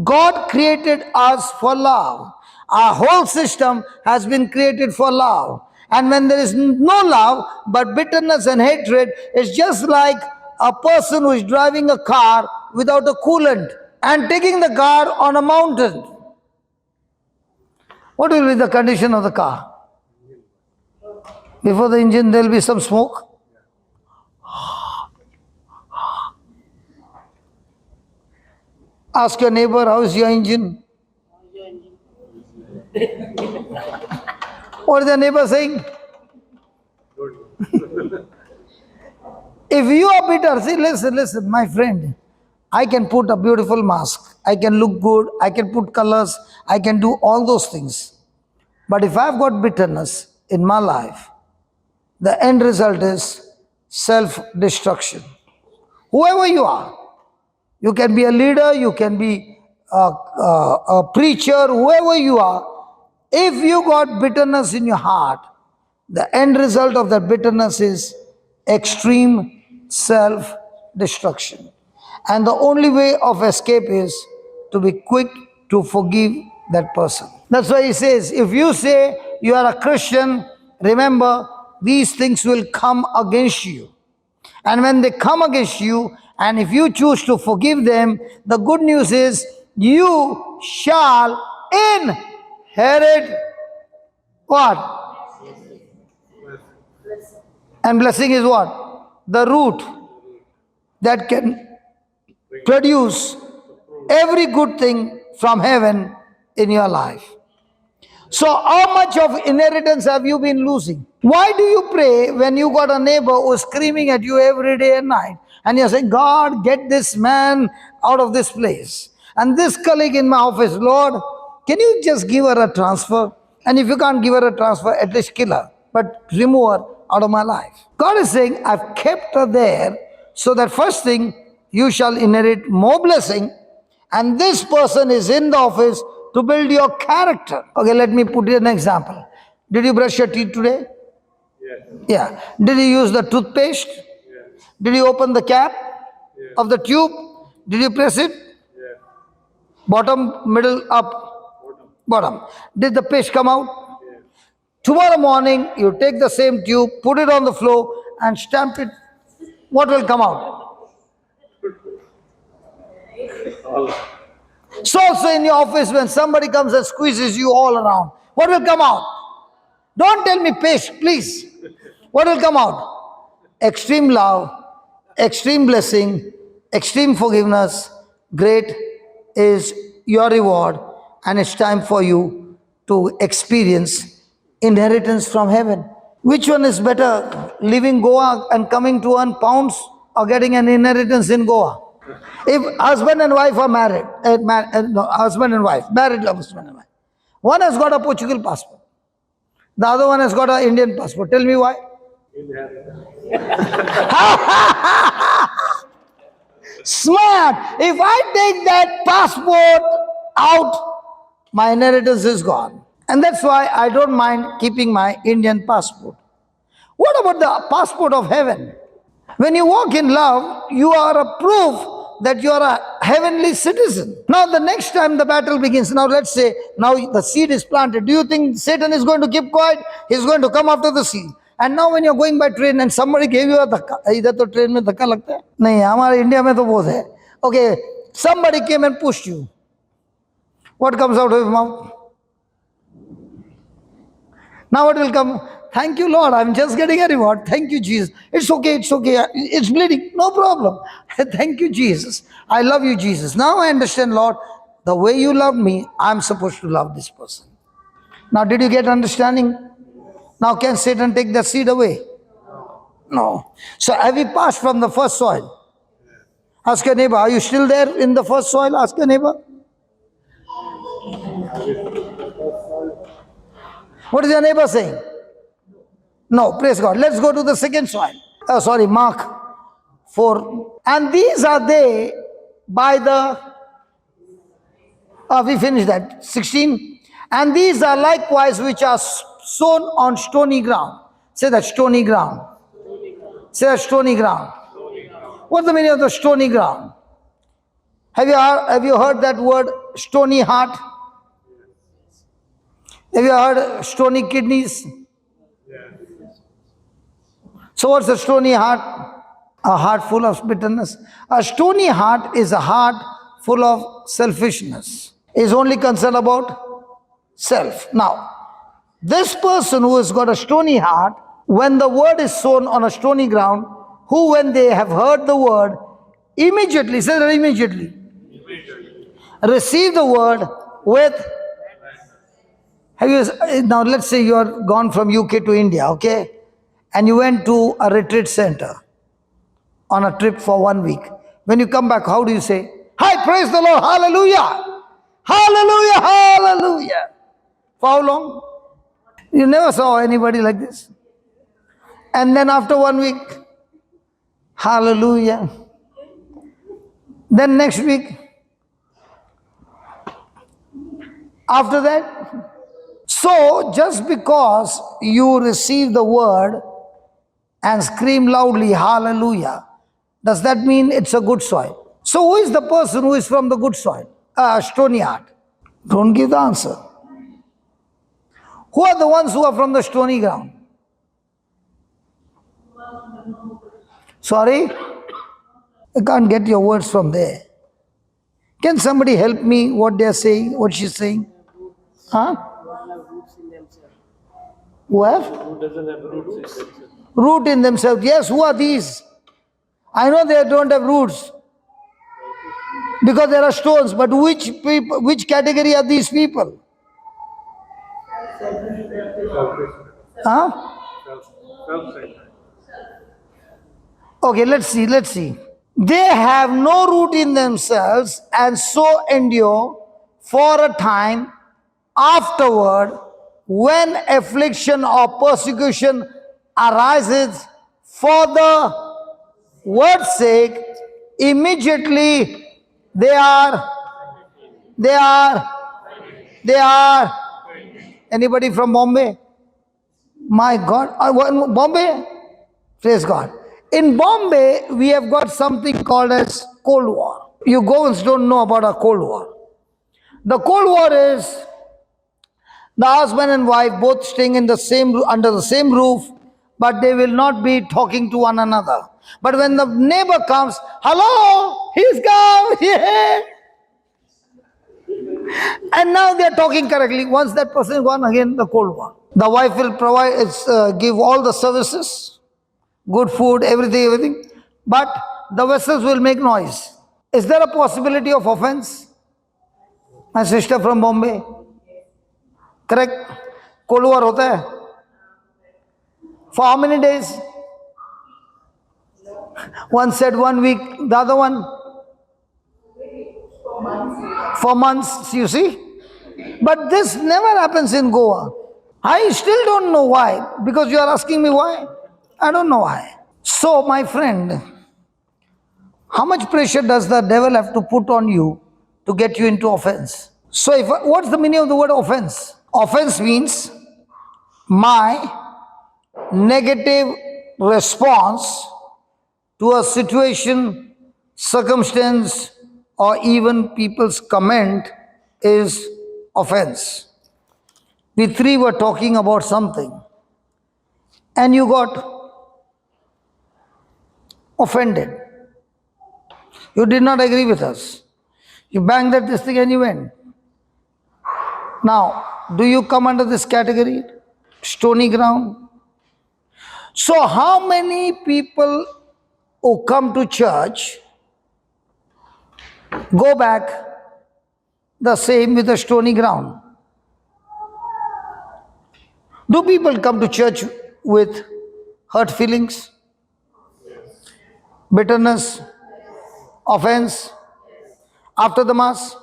Speaker 1: God created us for love. Our whole system has been created for love. And when there is no love but bitterness and hatred, it's just like a person who is driving a car without a coolant and taking the car on a mountain. What will be the condition of the car? Before the engine, there will be some smoke. Ask your neighbor, how is your engine? What is the neighbor saying? If you are bitter, see, listen, my friend, I can put a beautiful mask, I can look good, I can put colors, I can do all those things. But if I've got bitterness in my life, the end result is self-destruction. Whoever you are, you can be a leader, you can be a preacher, whoever you are, if you got bitterness in your heart, the end result of that bitterness is extreme self-destruction. And the only way of escape is to be quick to forgive that person. That's why he says, if you say you are a Christian, remember, these things will come against you. And when they come against you, and if you choose to forgive them, the good news is you shall inherit what? And blessing is what? The root that can produce every good thing from heaven in your life. So how much of inheritance have you been losing? Why do you pray when you got a neighbor who's screaming at you every day and night? And you're saying, God, get this man out of this place. And this colleague in my office, Lord, can you just give her a transfer? And if you can't give her a transfer, at least kill her. But remove her out of my life. God is saying, I've kept her there so that first thing, you shall inherit more blessing. And this person is in the office to build your character. Okay, let me put you an example. Did you brush your teeth today?
Speaker 3: Yes.
Speaker 1: Yeah. Did you use the toothpaste?
Speaker 3: Yes.
Speaker 1: Did you open the cap
Speaker 3: Yes.
Speaker 1: of the tube? Did you press it?
Speaker 3: Yes.
Speaker 1: Bottom, middle, up,
Speaker 3: Bottom.
Speaker 1: bottom. Did the paste come out?
Speaker 3: Yes.
Speaker 1: Tomorrow morning, you take the same tube, put it on the floor, and stamp it. What will come out?
Speaker 3: All.
Speaker 1: So also in your office, when somebody comes and squeezes you all around, what will come out? Don't tell me paste, please. What will come out? Extreme love, extreme blessing, extreme forgiveness. Great is your reward, and it's time for you to experience inheritance from heaven. Which one is better, leaving Goa and coming to earn pounds, or getting an inheritance in Goa? If husband and wife are married, no, husband and wife, married husband and wife, one has got a Portugal passport, the other one has got an Indian passport. Tell me why?
Speaker 3: Inheritance.
Speaker 1: Smart. If I take that passport out, my inheritance is gone. And that's why I don't mind keeping my Indian passport. What about the passport of heaven? When you walk in love, you are a proof that you are a heavenly citizen. Now the next time the battle begins, now let's say, now the seed is planted. Do you think Satan is going to keep quiet? He's going to come after the seed. And now when you're going by train and somebody gave you a dhakka, इधर तो train में धक्का लगता है? नहीं, हमारे India में तो बहुत है. Okay, somebody came and pushed you. What comes out of your mouth? Now what will come? Thank you, Lord. I'm just getting a reward. Thank you, Jesus. It's okay. It's okay. It's bleeding. No problem. Thank you, Jesus. I love you, Jesus. Now I understand, Lord, the way you love me, I'm supposed to love this person. Now, did you get understanding? Now, can Satan take the seed away? No. So, have we passed from the first soil? Ask your neighbor, are you still there in the first soil? Ask your neighbor. What is your neighbor saying? No, praise God. Let's go to the second soil. Mark 4. And these are they by the, we finished that, 16. And these are likewise which are sown on stony ground. Say that, stony ground. Say that, stony ground. What's the meaning of the stony ground? Have you heard that word, stony heart? Have you heard stony kidneys? So what's a stony heart? A heart full of bitterness. A stony heart is a heart full of selfishness. Is only concerned about self. Now, this person who has got a stony heart, when the word is sown on a stony ground, who when they have heard the word, immediately, say that immediately, receive the word with, now let's say you are gone from UK to India, okay? And you went to a retreat center on a trip for 1 week. When you come back, how do you say? Hi, praise the Lord, hallelujah! Hallelujah, hallelujah! For how long? You never saw anybody like this. And then after 1 week, hallelujah. Then next week, after that. So, just because you receive the word and scream loudly, hallelujah, does that mean it's a good soil? So, who is the person who is from the good soil? Stony heart. Don't give the answer. Who are the ones who are from the stony ground? Sorry? I can't get your words from there. Can somebody help me what they are saying, what she's saying? Huh? Who have?
Speaker 3: Who doesn't have roots in themselves?
Speaker 1: Root in themselves. Yes, who are these? I know they don't have roots because there are stones, but which people, which category are these people? Huh?
Speaker 3: Self-centered.
Speaker 1: Okay, let's see. They have no root in themselves and so endure for a time. Afterward, when affliction or persecution arises for the word's sake, immediately they are. Anybody from Bombay? My God. Bombay? Praise God. In Bombay, we have got something called as Cold War. You Goans don't know about a Cold War. The Cold War is the husband and wife both staying in the same under the same roof, but they will not be talking to one another. But when the neighbor comes, hello, he's come, yeah. And now they are talking correctly. Once that person is gone, again the Cold War. The wife will give all the services, good food, everything. But the vessels will make noise. Is there a possibility of offense? My sister from Bombay. Correct? Cold War hota hai. For how many days? One said 1 week, the other one? For months, you see? But this never happens in Goa. I still don't know why. Because you are asking me why? I don't know why. So, my friend, how much pressure does the devil have to put on you to get you into offense? So, what's the meaning of the word offense? Offense means my negative response to a situation, circumstance, or even people's comment is offense. We three were talking about something and you got offended. You did not agree with us. You banged at this thing and you went. Now, do you come under this category? Stony ground? So how many people who come to church go back the same with the stony ground? Do people come to church with hurt feelings, bitterness, offense after the mass?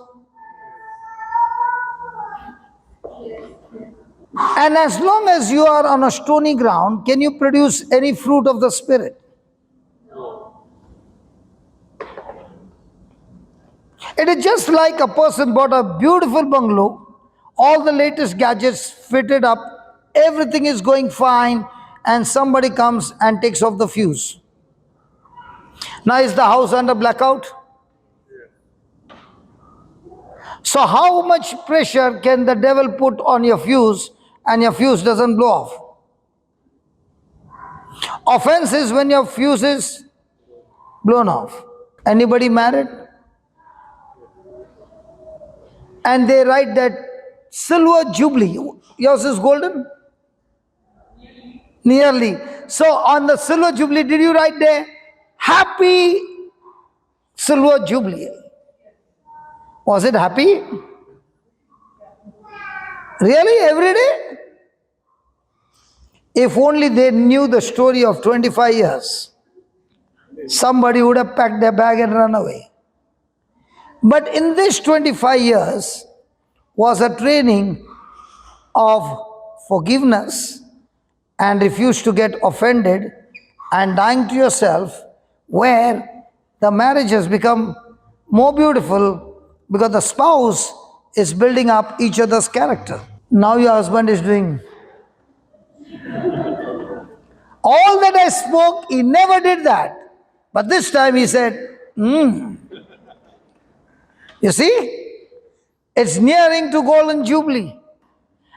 Speaker 1: And as long as you are on a stony ground, can you produce any fruit of the Spirit? It is just like a person bought a beautiful bungalow, all the latest gadgets fitted up, everything is going fine, and somebody comes and takes off the fuse. Now is the house under blackout? So how much pressure can the devil put on your fuse and your fuse doesn't blow off? Offense is when your fuse is blown off. Anybody married? And they write that silver jubilee. Yours is golden? Nearly. So on the silver jubilee, did you write there, happy silver jubilee? Was it happy? Really? Every day? If only they knew the story of 25 years, somebody would have packed their bag and run away. But in this 25 years was a training of forgiveness and refuse to get offended and dying to yourself, where the marriage has become more beautiful because the spouse is building up each other's character. Now your husband is doing all that I spoke, he never did that. But this time he said, You see, it's nearing to Golden Jubilee.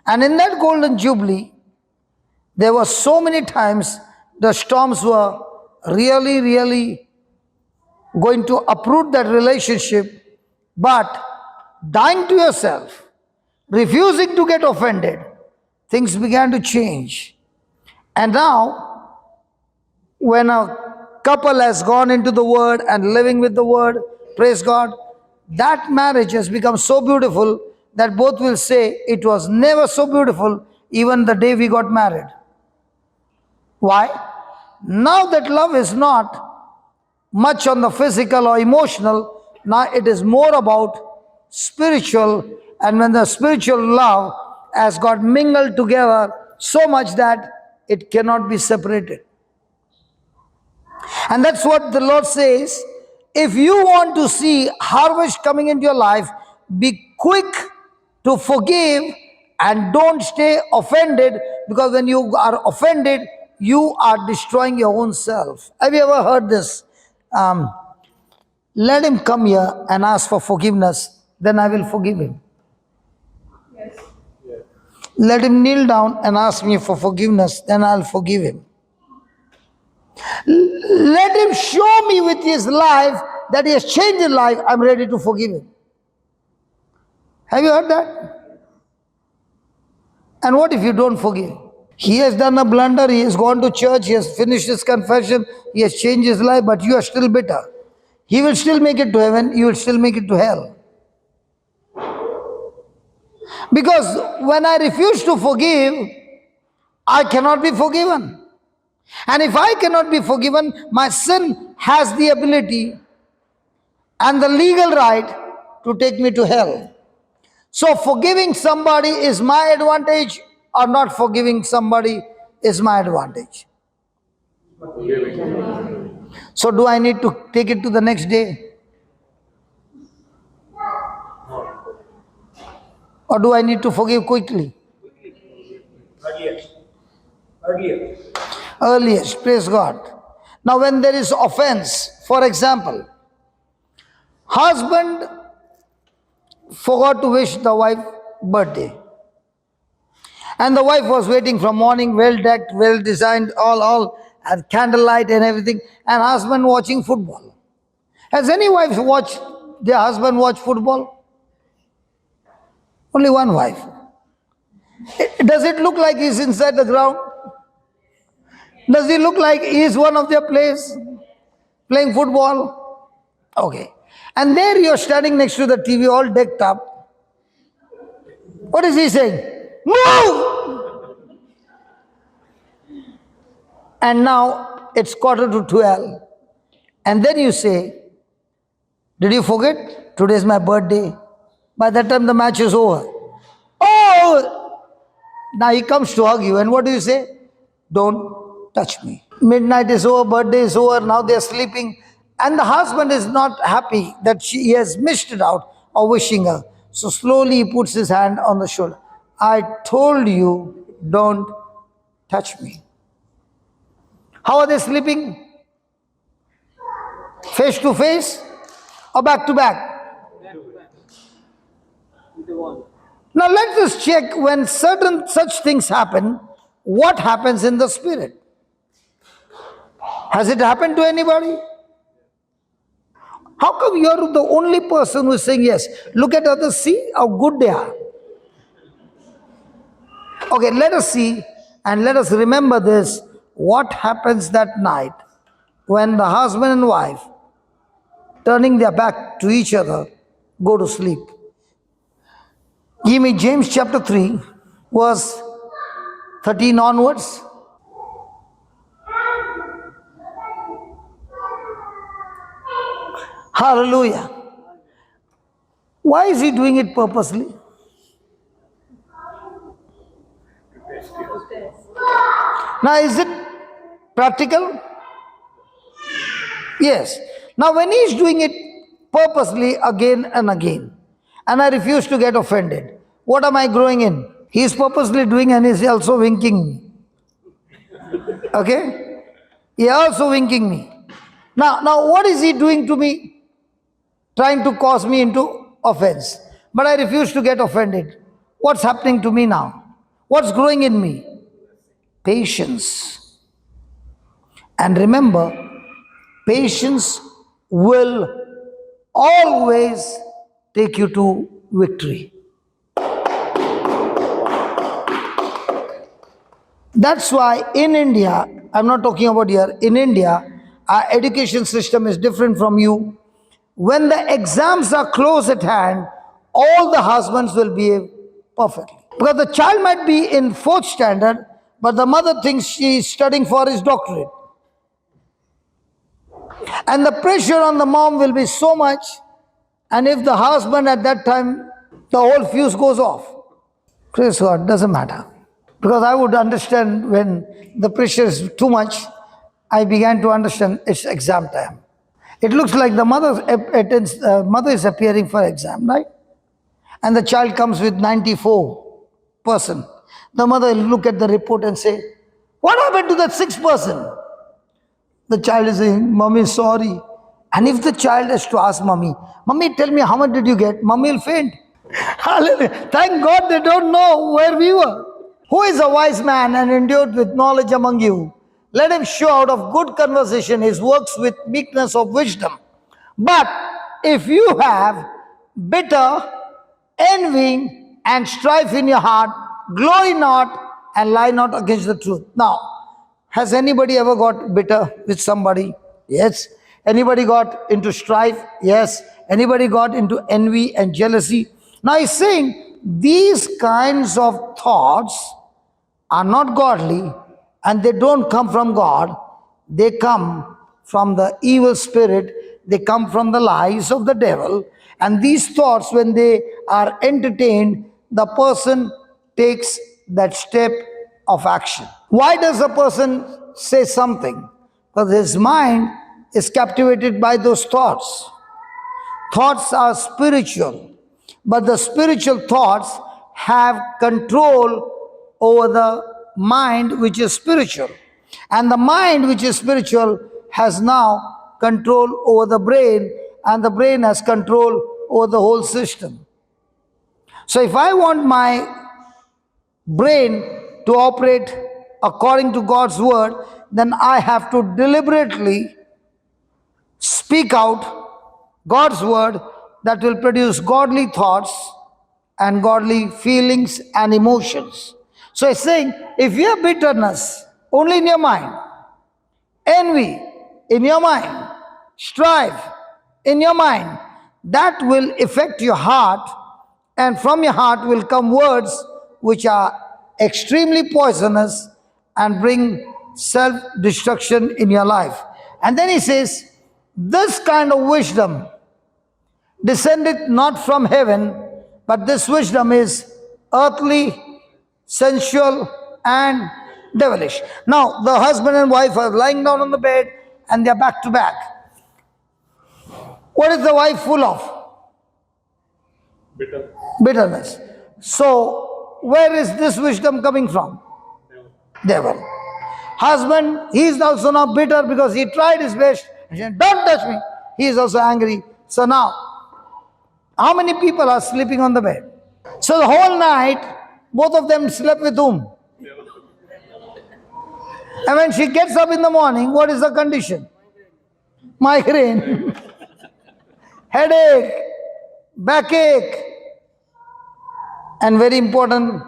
Speaker 1: And in that Golden Jubilee, there were so many times the storms were really going to uproot that relationship, but dying to yourself, refusing to get offended, things began to change. And now, when a couple has gone into the Word and living with the Word, praise God, that marriage has become so beautiful that both will say it was never so beautiful even the day we got married. Why? Now that love is not much on the physical or emotional, now it is more about spiritual, and when the spiritual love has got mingled together so much that it cannot be separated. And that's what the Lord says. If you want to see harvest coming into your life, be quick to forgive And don't stay offended, because when you are offended, you are destroying your own self. Have you ever heard this? Let him come here and ask for forgiveness, then I will forgive him. Let him kneel down and ask me for forgiveness, then I'll forgive him. Let him show me with his life that he has changed his life, I'm ready to forgive him. Have you heard that? And what if you don't forgive? He has done a blunder, he has gone to church, he has finished his confession, he has changed his life, but you are still bitter. He will still make it to heaven, you will still make it to hell. Because when I refuse to forgive, I cannot be forgiven. And if I cannot be forgiven, my sin has the ability and the legal right to take me to hell. So forgiving somebody is my advantage, or not forgiving somebody is my advantage. So do I need to take it to the next day? Or do I need to forgive quickly? Earliest, praise God. Now when there is offense, for example, husband forgot to wish the wife birthday. And the wife was waiting from morning, well decked, well designed, all and candlelight and everything, and husband watching football. Has any wife watched their husband watch football? Only one wife. Does it look like he's inside the ground? Does he look like he's one of their players playing football? Okay. And there you're standing next to the TV all decked up. What is he saying? Move! And now it's 11:45. And then you say, did you forget? Today's my birthday. By that time the match is over. Oh! Now he comes to hug you, and what do you say? Don't touch me. Midnight is over, birthday is over, now they're sleeping. And the husband is not happy that he has missed it out or wishing her. So slowly he puts his hand on the shoulder. I told you, don't touch me. How are they sleeping? Face to face or back to back? Now let us check, when certain such things happen, what happens in the spirit? Has it happened to anybody? How come you're the only person who is saying yes? Look at others, see how good they are. Okay, let us see and let us remember this. What happens that night when the husband and wife, turning their back to each other, go to sleep? Give me James chapter 3, verse 13 onwards. Hallelujah. Why is he doing it purposely? Now, is it practical? Yes. Now, when he's doing it purposely again and again, and I refuse to get offended, what am I growing in? He's purposely doing, and he's also winking me. Okay? He also winking me. Now, what is he doing to me? Trying to cause me into offense. But I refuse to get offended. What's happening to me now? What's growing in me? Patience. And remember, patience will always take you to victory. That's why in India, I'm not talking about here, in India, our education system is different from you. When the exams are close at hand, all the husbands will behave perfectly. Because the child might be in 4th standard, but the mother thinks she is studying for his doctorate. And the pressure on the mom will be so much, and if the husband at that time, the whole fuse goes off. Praise God, doesn't matter. Because I would understand when the pressure is too much, I began to understand it's exam time. It looks like the mother is appearing for exam, right? And the child comes with 94% person. The mother will look at the report and say, what happened to that sixth person? The child is saying, Mommy, sorry. And if the child has to ask Mommy, Mommy, tell me how much did you get? Mommy will faint. Hallelujah. Thank God they don't know where we were. Who is a wise man and endued with knowledge among you? Let him show out of good conversation his works with meekness of wisdom. But if you have bitter, envying, and strife in your heart, glory not and lie not against the truth. Now, has anybody ever got bitter with somebody? Yes. Anybody got into strife? Yes. Anybody got into envy and jealousy? Now he's saying these kinds of thoughts are not godly and they don't come from God. They come from the evil spirit. They come from the lies of the devil. And these thoughts, when they are entertained, the person takes that step of action. Why does a person say something? Because his mind is captivated by those thoughts. Thoughts are spiritual, but the spiritual thoughts have control over the mind which is spiritual. And the mind which is spiritual has now control over the brain, and the brain has control over the whole system. So if I want my brain to operate according to God's word, then I have to deliberately speak out God's word that will produce godly thoughts and godly feelings and emotions. So it's saying, if you have bitterness only in your mind, envy in your mind, strife in your mind, that will affect your heart, and from your heart will come words which are extremely poisonous and bring self-destruction in your life. And then he says, this kind of wisdom descended not from heaven, but this wisdom is earthly, sensual, and devilish. Now, the husband and wife are lying down on the bed and they are back to back. What is the wife full of? Bitterness. So, where is this wisdom coming from? Devil. Husband, he is also now bitter because he tried his best. He said, don't touch me. He is also angry. So now, how many people are sleeping on the bed? So the whole night, both of them slept with whom? And when she gets up in the morning, what is the condition? Migraine, headache, backache. And very important,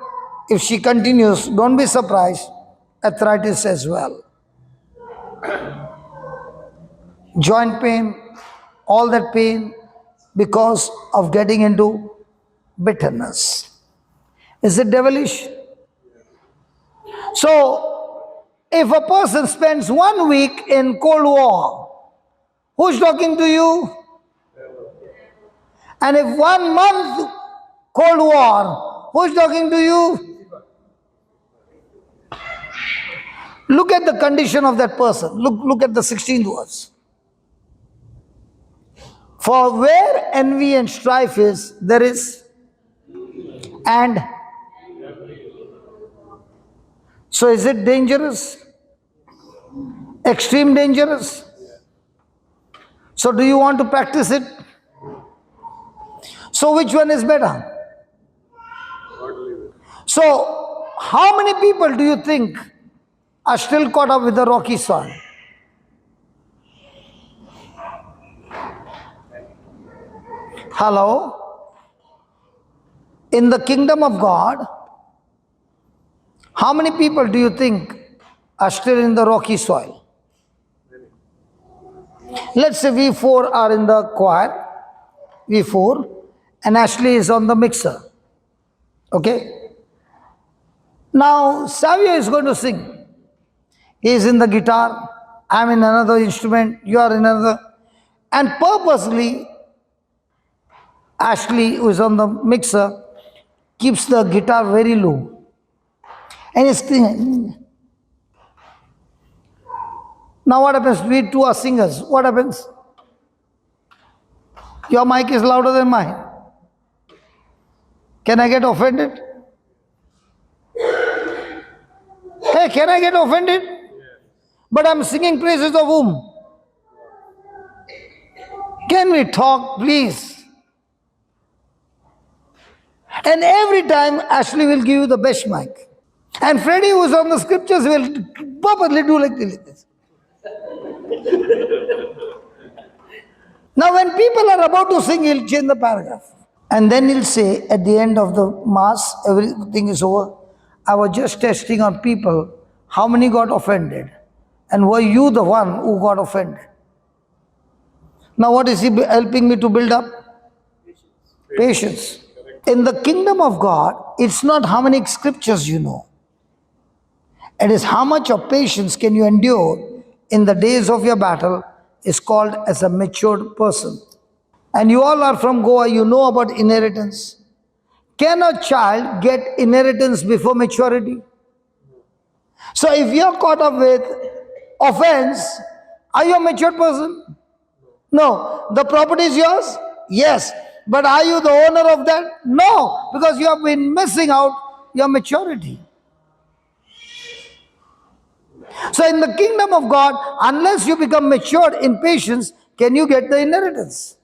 Speaker 1: if she continues, don't be surprised, arthritis as well. Joint pain, all that pain because of getting into bitterness. Is it devilish? So, if a person spends 1 week in Cold War, who's talking to you? And if 1 month Cold War, who's talking to you? Look at the condition of that person. Look at the 16th verse. For where envy and strife is, there is and. So is it dangerous? Extreme dangerous? So do you want to practice it? So which one is better? So how many people do you think are still caught up with the rocky soil? Hello? In the kingdom of God, how many people do you think are still in the rocky soil? Let's say we four are in the choir, we four, and Ashley is on the mixer. Okay? Now, Savio is going to sing. He is in the guitar, I am in another instrument, you are in another. And purposely, Ashley, who is on the mixer, keeps the guitar very low. And he's singing. Now what happens? We two are singers. What happens? Your mic is louder than mine. Can I get offended? Hey, can I get offended? But I'm singing praises of whom? Can we talk, please? And every time Ashley will give you the best mic. And Freddie, who's on the scriptures, will purposely do like this. Now, when people are about to sing, he'll change the paragraph. And then he'll say, at the end of the mass, everything is over. I was just testing on people, how many got offended? And were you the one who got offended? Now, what is he helping me to build up? Patience. In the kingdom of God, it's not how many scriptures you know. It is how much of patience can you endure in the days of your battle is called as a matured person. And you all are from Goa, you know about inheritance. Can a child get inheritance before maturity? So if you're caught up with offense, are you a mature person? No. The property is yours? Yes. But are you the owner of that? No. Because you have been missing out your maturity. So in the kingdom of God, unless you become matured in patience, can you get the inheritance?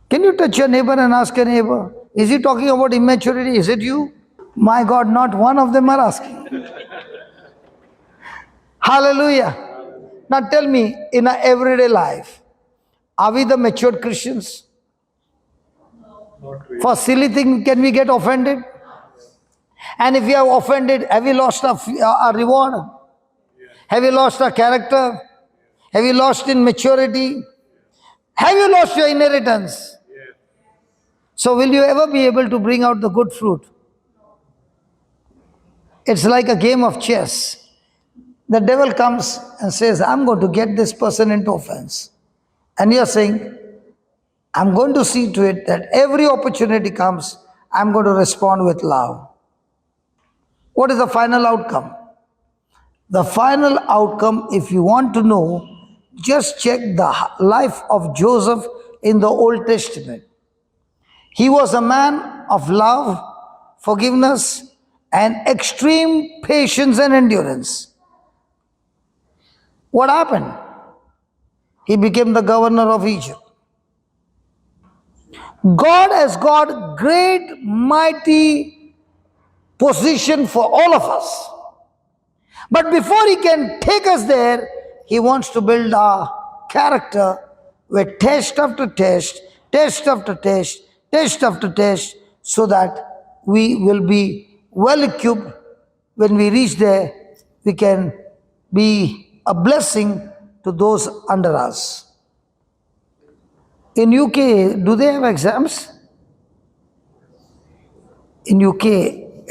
Speaker 1: Can you touch your neighbor and ask your neighbor, is he talking about immaturity? Is it you? My God, not one of them are asking. Hallelujah. Now tell me, in our everyday life, are we the matured Christians? For silly thing, can we get offended? And if we are offended, have we lost our reward? Have you lost our character? Have you lost in maturity? Have you lost your inheritance? So will you ever be able to bring out the good fruit? It's like a game of chess. The devil comes and says, I'm going to get this person into offense. And you're saying, I'm going to see to it that every opportunity comes, I'm going to respond with love. What is the final outcome? The final outcome, if you want to know, just check the life of Joseph in the Old Testament. He was a man of love, forgiveness, and extreme patience and endurance. What happened? He became the governor of Egypt. God has got great, mighty position for all of us. But before he can take us there, he wants to build our character with test after test, test after test, test after test, so that we will be well equipped. When we reach there, we can be a blessing to those under us. In UK, do they have exams? In UK,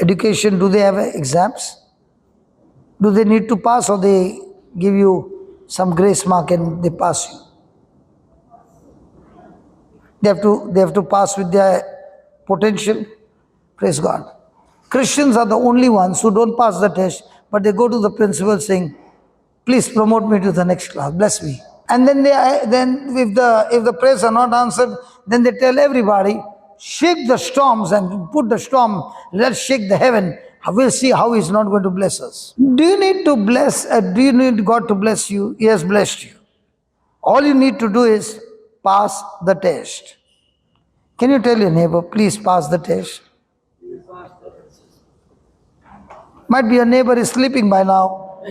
Speaker 1: education, do they have exams? Do they need to pass, or they give you some grace mark and they pass you? They have to pass with their potential. Praise God. Christians are the only ones who don't pass the test, but they go to the principal saying, please promote me to the next class, bless me. And then if the prayers are not answered, then they tell everybody, shake the storms and put the storm, let's shake the heaven. We'll see how he's not going to bless us. Do you need God to bless you? He has blessed you. All you need to do is pass the test. Can you tell your neighbor, please pass the test? Might be your neighbor is sleeping by now.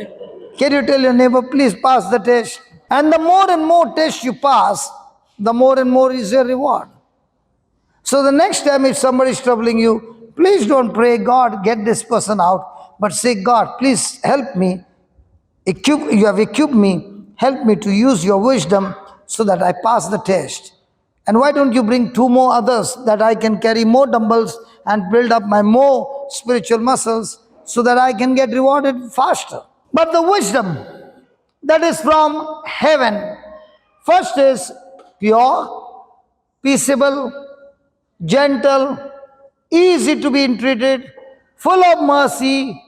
Speaker 1: Can you tell your neighbor, please pass the test? And the more and more tests you pass, the more and more is your reward. So the next time if somebody is troubling you, please don't pray, God, get this person out, but say, God, please help me. You have equipped me. Help me to use your wisdom so that I pass the test. And why don't you bring 2 more others that I can carry more dumbbells and build up my more spiritual muscles so that I can get rewarded faster. But the wisdom that is from heaven, first is pure, peaceable, gentle, easy to be entreated, full of mercy,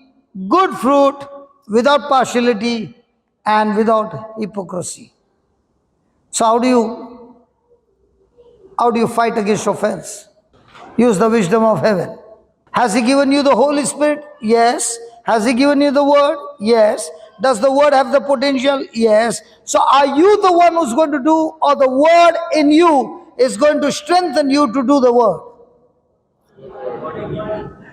Speaker 1: good fruit, without partiality and without hypocrisy. So how do you fight against offense? Use the wisdom of heaven. Has He given you the Holy Spirit? Yes. Has He given you the Word? Yes. Does the Word have the potential? Yes. So are you the one who's going to do, or the Word in you is going to strengthen you to do the Word?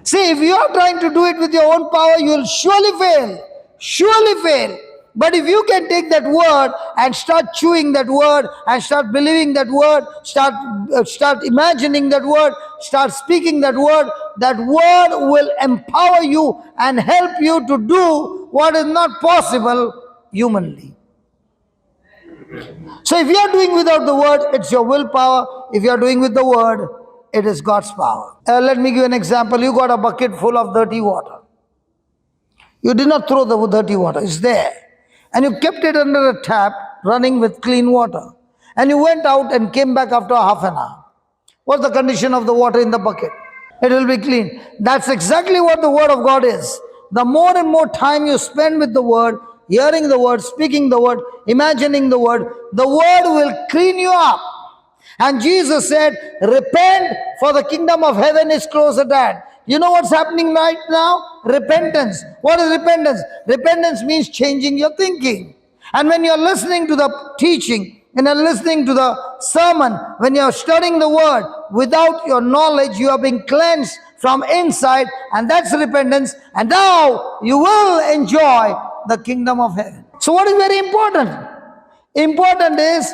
Speaker 1: See, if you are trying to do it with your own power, you will surely fail. Surely fail. But if you can take that word and start chewing that word and start believing that word, start imagining that word, start speaking that word will empower you and help you to do what is not possible humanly. So if you are doing without the word, it's your willpower. If you are doing with the word, it is God's power. Let me give you an example. You got a bucket full of dirty water. You did not throw the dirty water. It's there. And you kept it under a tap running with clean water. And you went out and came back after half an hour. What's the condition of the water in the bucket? It will be clean. That's exactly what the Word of God is. The more and more time you spend with the Word, hearing the Word, speaking the Word, imagining the Word will clean you up. And Jesus said, repent, for the kingdom of heaven is close at hand. You know what's happening right now? Repentance. What is repentance? Repentance means changing your thinking. And when you're listening to the teaching, when you're listening to the sermon, when you're studying the word, without your knowledge, you are being cleansed from inside, and that's repentance. And now you will enjoy the kingdom of heaven. So what is very important? Important is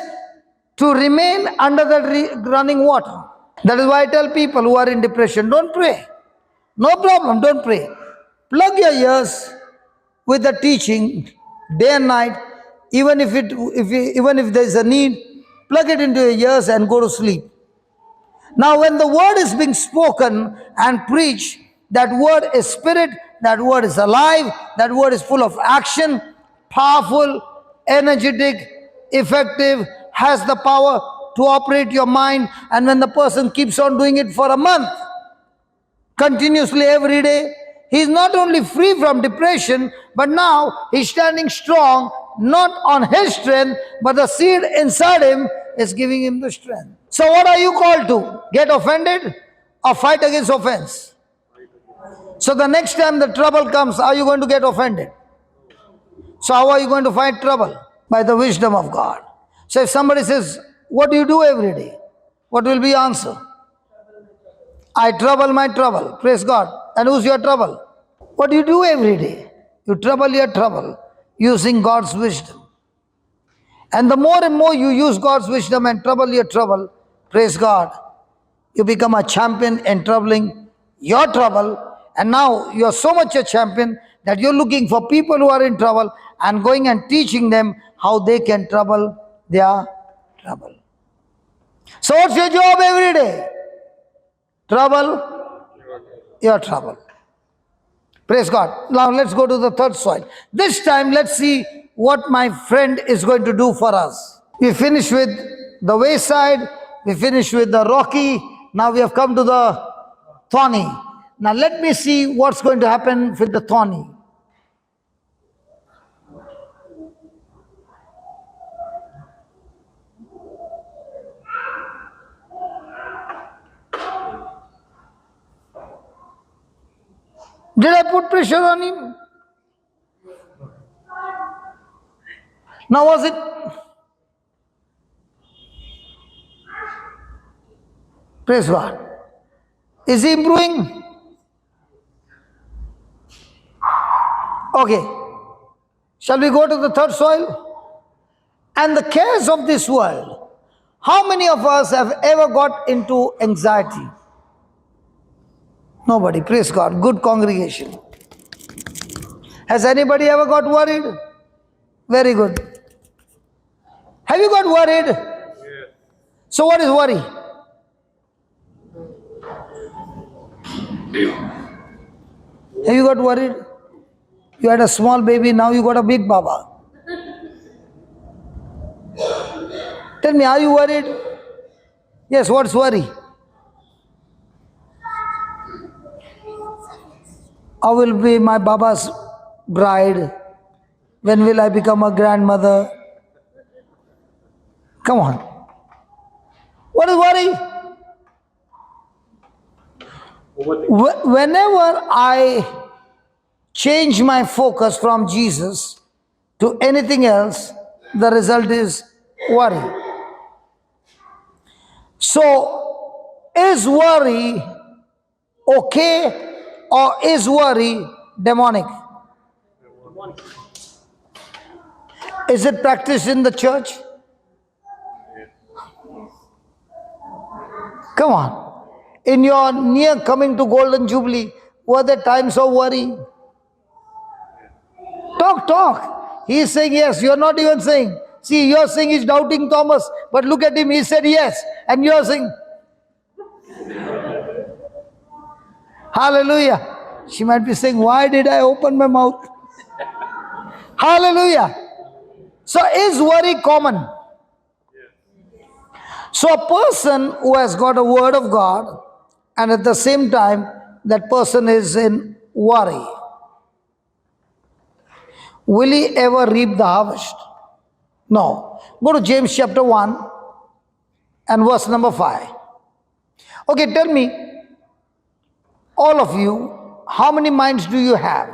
Speaker 1: to remain under the running water. That is why I tell people who are in depression, don't pray. No problem, don't pray. Plug your ears with the teaching day and night. Even if there is a need, plug it into your ears and go to sleep. Now when the word is being spoken and preached, that word is spirit, that word is alive, that word is full of action, powerful, energetic, effective, has the power to operate your mind. And when the person keeps on doing it for a month, continuously every day, he's not only free from depression, but now he's standing strong, not on his strength, but the seed inside him is giving him the strength. So what are you called to? Get offended or fight against offense? So the next time the trouble comes, are you going to get offended? So how are you going to fight trouble? By the wisdom of God. So if somebody says, what do you do every day? What will be your answer? I trouble my trouble. Praise God. And who's your trouble? What do you do every day? You trouble your trouble using God's wisdom. And the more and more you use God's wisdom and trouble your trouble, praise God, you become a champion in troubling your trouble. And now you're so much a champion that you're looking for people who are in trouble and going and teaching them how they can trouble their trouble. So what's your job every day? Trouble your trouble. Praise God. Now let's go to the third soil. This time let's see what my friend is going to do for us. We finished with the wayside. We finished with the rocky. Now we have come to the thorny. Now let me see what's going to happen with the thorny. Did I put pressure on him? Now was it? Praise God. Is he improving? Okay. Shall we go to the third soil? And the cares of this world. How many of us have ever got into anxiety? Nobody. Praise God. Good congregation. Has anybody ever got worried? Very good. Have you got worried? Yes. So what is worry? Have you got worried? You had a small baby, now you got a big baba. Tell me, are you worried? Yes, what's worry? How will be my baba's bride? When will I become a grandmother? Come on. What is worry? Whenever I change my focus from Jesus to anything else, the result is worry. So, is worry okay or is worry demonic? Is it practiced in the church? Come on. In your near coming to Golden Jubilee, were there times of worry? Talk. He is saying yes. You are not even saying. See, you are saying he's doubting Thomas. But look at him. He said yes. And you are saying, hallelujah. She might be saying, why did I open my mouth? Hallelujah. So is worry common? So a person who has got a word of God and at the same time that person is in worry, will he ever reap the harvest? No. Go to James chapter 1 and verse number 5. Okay, tell me, all of you, how many minds do you have?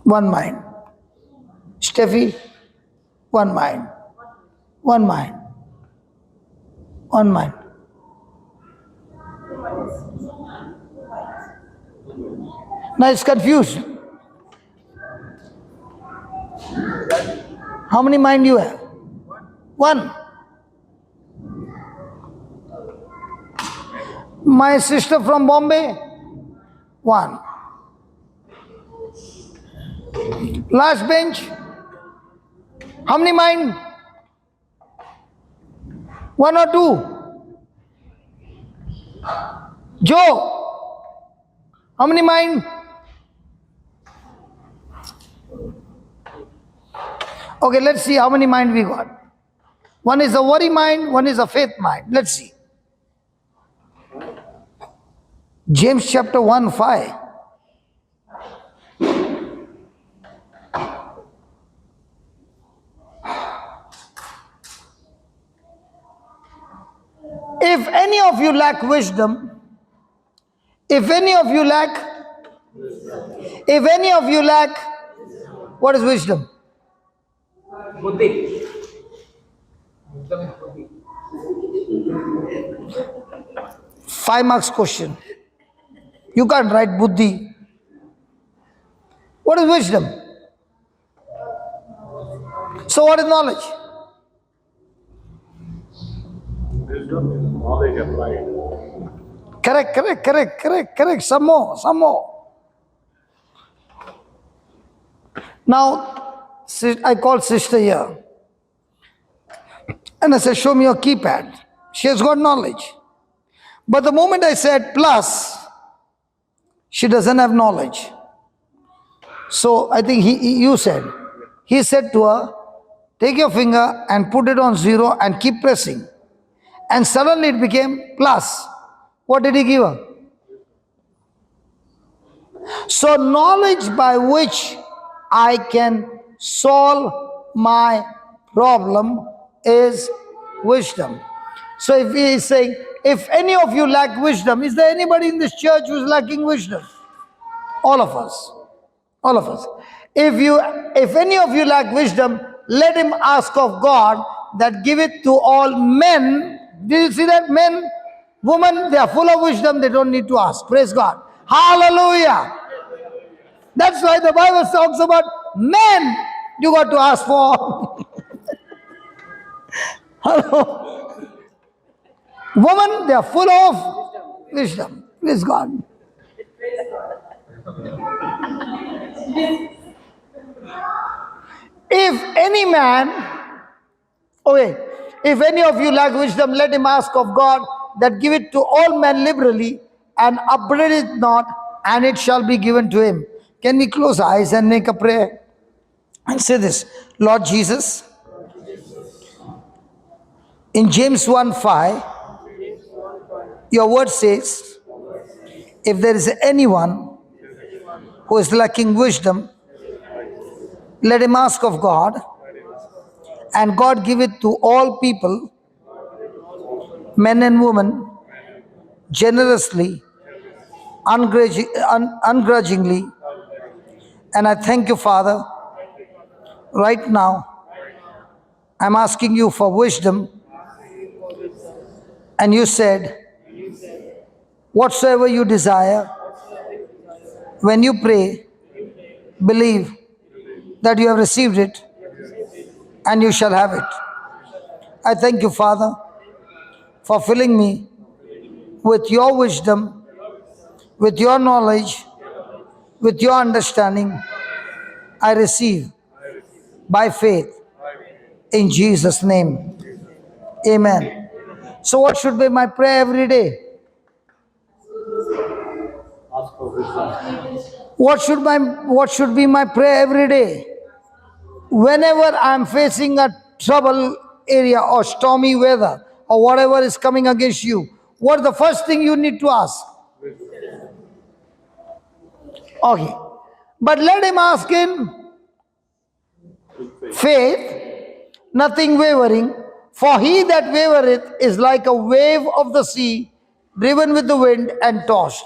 Speaker 1: One mind. Steffi, one mind. One mind. One mind. Now it's confused. How many mind you have? One. My sister from Bombay? One. Last bench? How many mind? One or two? Joe? How many mind? Okay, let's see how many mind we got. One is a worry mind, one is a faith mind. Let's see. James chapter 1, 5. If any of you lack wisdom, if any of you lack, what is wisdom?
Speaker 3: Buddhi.
Speaker 1: 5 marks question. You can't write buddhi. What is wisdom? So what is knowledge?
Speaker 4: Wisdom is knowledge applied.
Speaker 1: Correct. Some more. Now, I called sister here. And I said, show me your keypad. She has got knowledge. But the moment I said plus, she doesn't have knowledge. So I think he said to her, take your finger and put it on 0 and keep pressing. And suddenly it became plus. What did he give her? So knowledge by which I can solve my problem is wisdom. So if he is saying, if any of you lack wisdom, is there anybody in this church who is lacking wisdom? All of us. If any of you lack wisdom, let him ask of God that give it to all men. Did you see that? Men, women, they are full of wisdom, they don't need to ask. Praise God. Hallelujah. That's why the Bible talks about men you got to ask for. Hello. Women, they are full of wisdom. Praise God. If any man, if any of you lack wisdom, let him ask of God that give it to all men liberally and upbraid it not, and it shall be given to him. Can we close our eyes and make a prayer and say this? Lord Jesus, in James 1:5, your word says, if there is anyone who is lacking wisdom, let him ask of God, and God give it to all people men and women, generously, ungrudgingly. And I thank you, Father. Right now, I'm asking you for wisdom. And you said, whatsoever you desire, when you pray, believe that you have received it and you shall have it. I thank you, Father, for filling me with your wisdom, with your knowledge, with your understanding. I receive by faith in Jesus' name. Amen. So what should be my prayer every day?
Speaker 4: Ask for wisdom.
Speaker 1: What should be my prayer every day? Whenever I'm facing a trouble area or stormy weather or whatever is coming against you, what's the first thing you need to ask? Okay. But let him ask in faith, nothing wavering. For he that wavereth is like a wave of the sea, driven with the wind and tossed.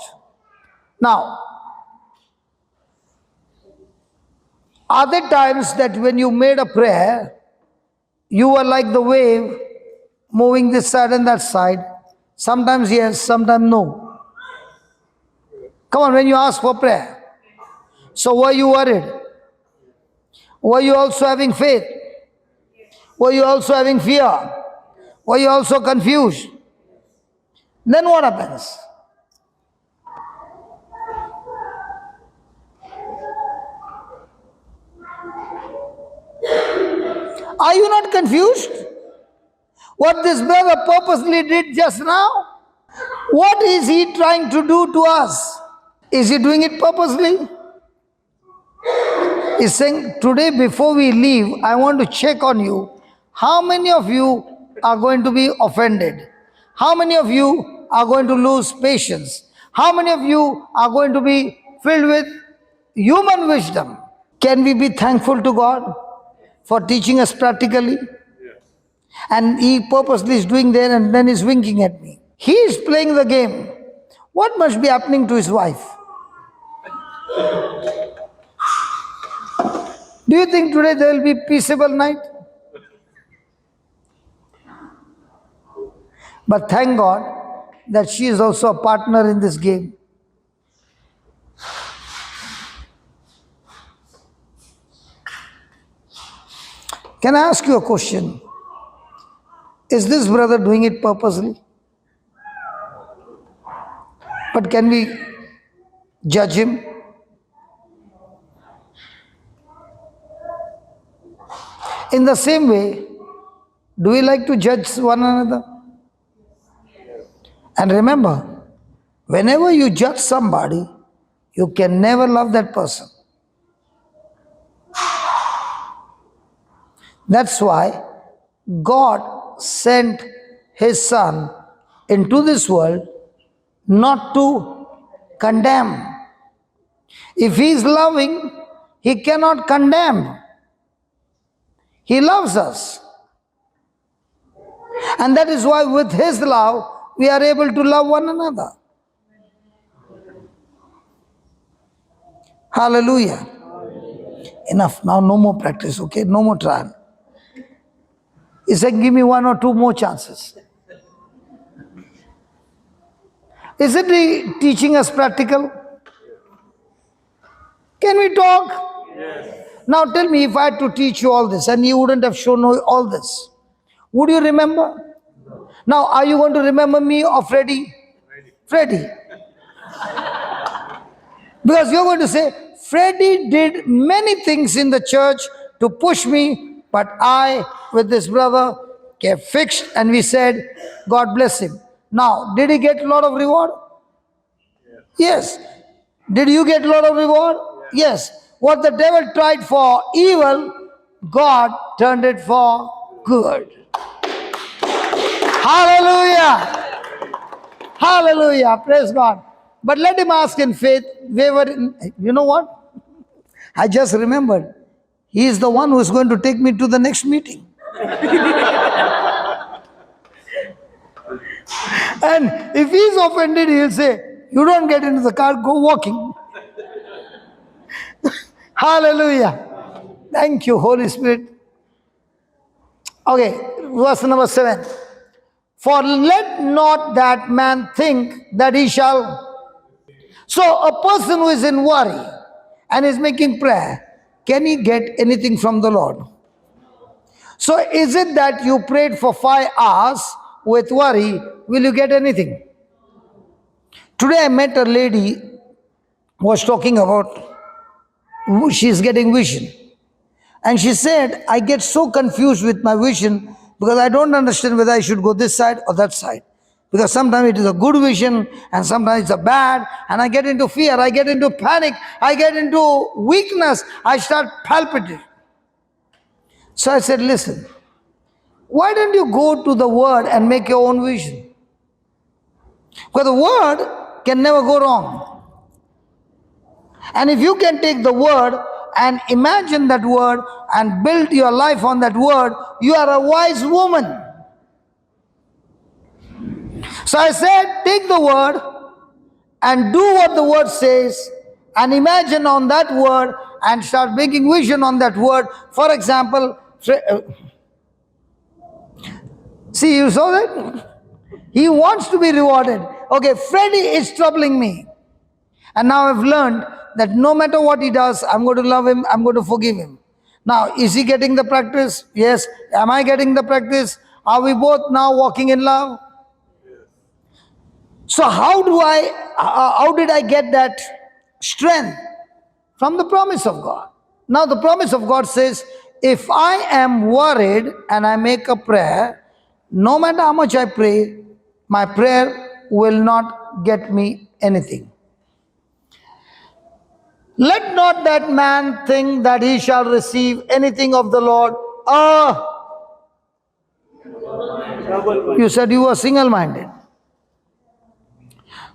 Speaker 1: Now, are there times that when you made a prayer, you were like the wave moving this side and that side? Sometimes yes, sometimes no. Come on, when you ask for prayer. So were you worried? Were you also having faith? Were you also having fear? Were you also confused? Then what happens? Are you not confused? What this brother purposely did just now? What is he trying to do to us? Is he doing it purposely? He's saying, today before we leave, I want to check on you. How many of you are going to be offended? How many of you are going to lose patience? How many of you are going to be filled with human wisdom? Can we be thankful to God for teaching us practically? And he purposely is doing there and then is winking at me. He is playing the game. What must be happening to his wife? Do you think today there will be peaceable night? But thank God that she is also a partner in this game. Can I ask you a question? Is this brother doing it purposely? But can we judge him? In the same way, do we like to judge one another? And remember, whenever you judge somebody, you can never love that person. That's why God sent his son into this world not to condemn. If he is loving, he cannot condemn. He loves us. And that is why with his love, we are able to love one another. Hallelujah. Enough. Now no more practice, okay? No more trial. He said, give me 1 or 2 more chances. Isn't he teaching us practical? Can we talk? Yes. Now tell me, if I had to teach you all this and you wouldn't have shown all this, would you remember? No. Now, are you going to remember me or Freddie? Freddie. Because you're going to say, Freddie did many things in the church to push me, but I, with this brother, kept fixed and we said, God bless him. Now, did he get a lot of reward? Yes. Did you get a lot of reward? Yes. What the devil tried for evil, God turned it for good. Hallelujah. Hallelujah. Praise God. But let him ask in faith. You know what? I just remembered. He is the one who is going to take me to the next meeting. Then if he's offended, he'll say, you don't get into the car, go walking. Hallelujah. Thank you, Holy Spirit. Okay, verse number 7. For let not that man think that he shall. So a person who is in worry and is making prayer, can he get anything from the Lord? So is it that you prayed for 5 hours with worry, will you get anything? Today I met a lady who was talking about she's getting vision. And she said, I get so confused with my vision because I don't understand whether I should go this side or that side. Because sometimes it is a good vision and sometimes it's a bad, and I get into fear, I get into panic, I get into weakness, I start palpitating. So I said, listen, why don't you go to the Word and make your own vision? Because the Word can never go wrong. And if you can take the Word and imagine that Word and build your life on that Word, you are a wise woman. So I said, take the Word and do what the Word says and imagine on that Word and start making vision on that Word. For example, see, you saw that? He wants to be rewarded. Okay, Freddy is troubling me. And now I've learned that no matter what he does, I'm going to love him, I'm going to forgive him. Now, is he getting the practice? Yes. Am I getting the practice? Are we both now walking in love? So how did I get that strength? From the promise of God. Now the promise of God says, if I am worried and I make a prayer, no matter how much I pray, my prayer will not get me anything. Let not that man think that he shall receive anything of the Lord. You said you were single-minded.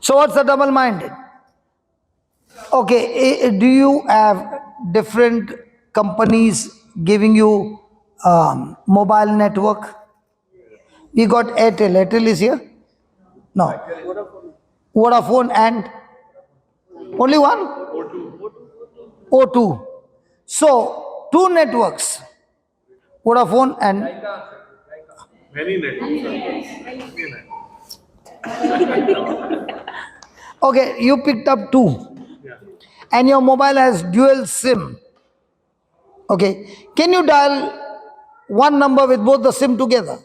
Speaker 1: So what's the double-minded? Okay, do you have different companies giving you mobile network? We got Airtel. Airtel is here? No. Vodafone and? Only one? O2. So, 2 networks. Vodafone and?
Speaker 4: Many networks.
Speaker 1: Okay, you picked up 2. And your mobile has dual SIM. Okay, can you dial one number with both the SIM together?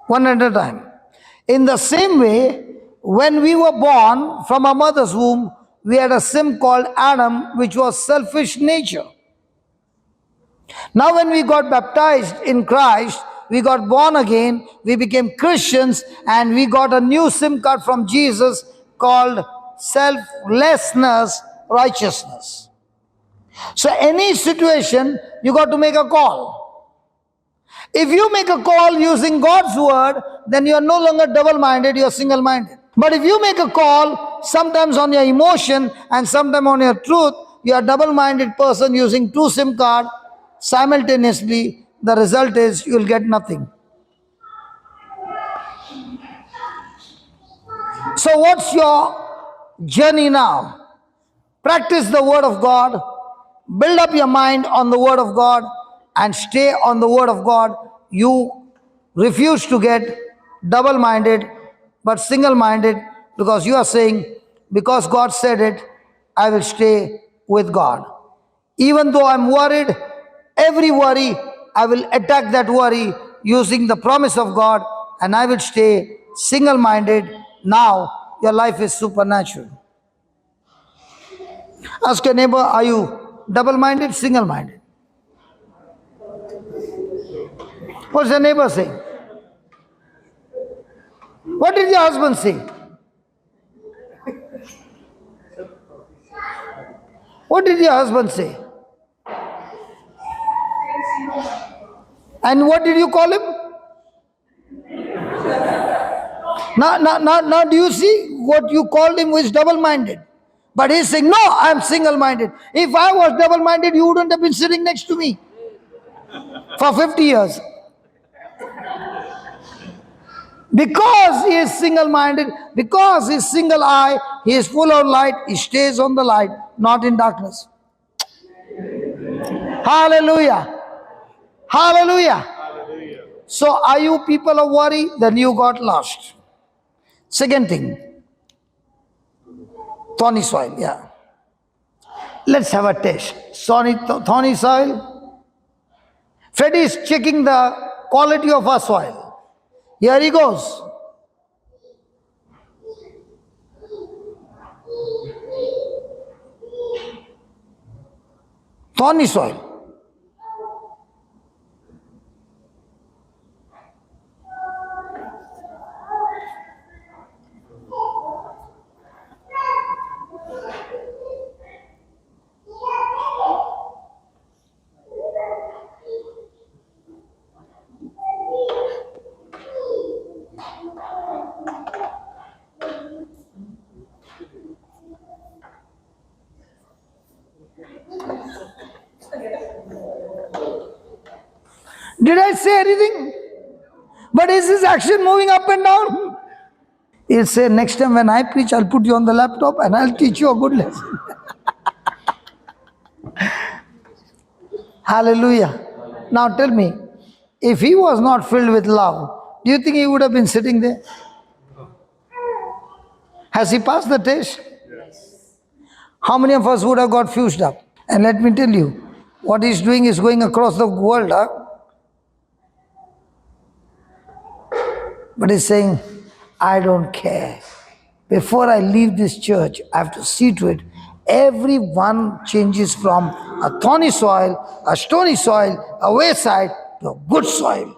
Speaker 1: One at a time. In the same way, when we were born from our mother's womb, we had a SIM called Adam, which was selfish nature. Now when we got baptized in Christ, we got born again, we became Christians, and we got a new SIM card from Jesus called selflessness, righteousness. So any situation, you got to make a call. If you make a call using God's word, then you are no longer double-minded, you are single-minded. But if you make a call, sometimes on your emotion and sometimes on your truth, you are a double-minded person using 2 SIM cards simultaneously. The result is you will get nothing. So what's your journey now? Practice the word of God, build up your mind on the word of God, and stay on the word of God. You refuse to get double-minded but single-minded, because you are saying, because God said it, I will stay with God. Even though I'm worried, every worry, I will attack that worry using the promise of God, and I will stay single-minded. Now your life is supernatural. Ask your neighbor, are you double-minded, single-minded? What's your neighbor saying? What did your husband say? What did your husband say? And what did you call him? Now do you see what you called him was double-minded? But he's saying, no, I'm single-minded. If I was double-minded, you wouldn't have been sitting next to me for 50 years. Because he is single-minded, because he is single-eyed, he is full of light, he stays on the light, not in darkness. Hallelujah. Hallelujah. So are you people of worry? Then you got lost. Second thing, thorny soil, yeah. Let's have a test. Thorny soil. Freddy is checking the quality of our soil. Here he goes. Thorny soil. Did I say anything? But is his action moving up and down? He'll say, next time when I preach, I'll put you on the laptop and I'll teach you a good lesson. Hallelujah. Now tell me, if he was not filled with love, do you think he would have been sitting there? Has he passed the test? Yes. How many of us would have got fused up? And let me tell you, what he's doing is going across the world. But he's saying, I don't care. Before I leave this church, I have to see to it, everyone changes from a thorny soil, a stony soil, a wayside to a good soil.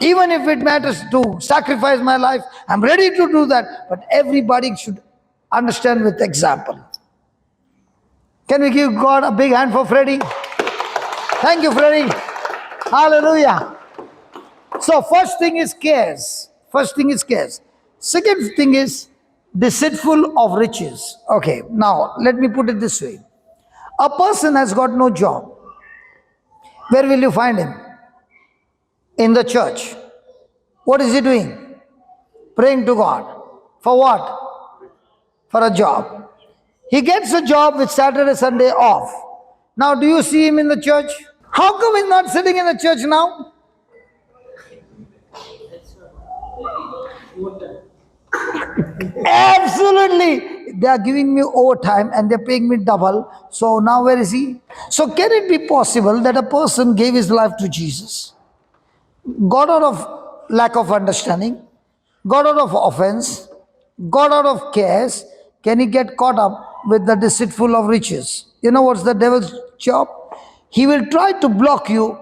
Speaker 1: Even if it matters to sacrifice my life, I'm ready to do that. But everybody should understand with example. Can we give God a big hand for Freddie? Thank you, Freddie. Hallelujah. So first thing is cares. First thing is cares. Second thing is deceitful of riches. Okay, now let me put it this way. A person has got no job. Where will you find him? In the church. What is he doing? Praying to God. For what? For a job. He gets a job with Saturday, Sunday off. Now do you see him in the church? How come he's not sitting in the church now? Absolutely. They are giving me overtime and they're paying me double. So now where is he? So can it be possible that a person gave his life to Jesus, got out of lack of understanding, got out of offense, got out of cares? Can he get caught up with the deceitful of riches? You know what's the devil's job? He will try to block you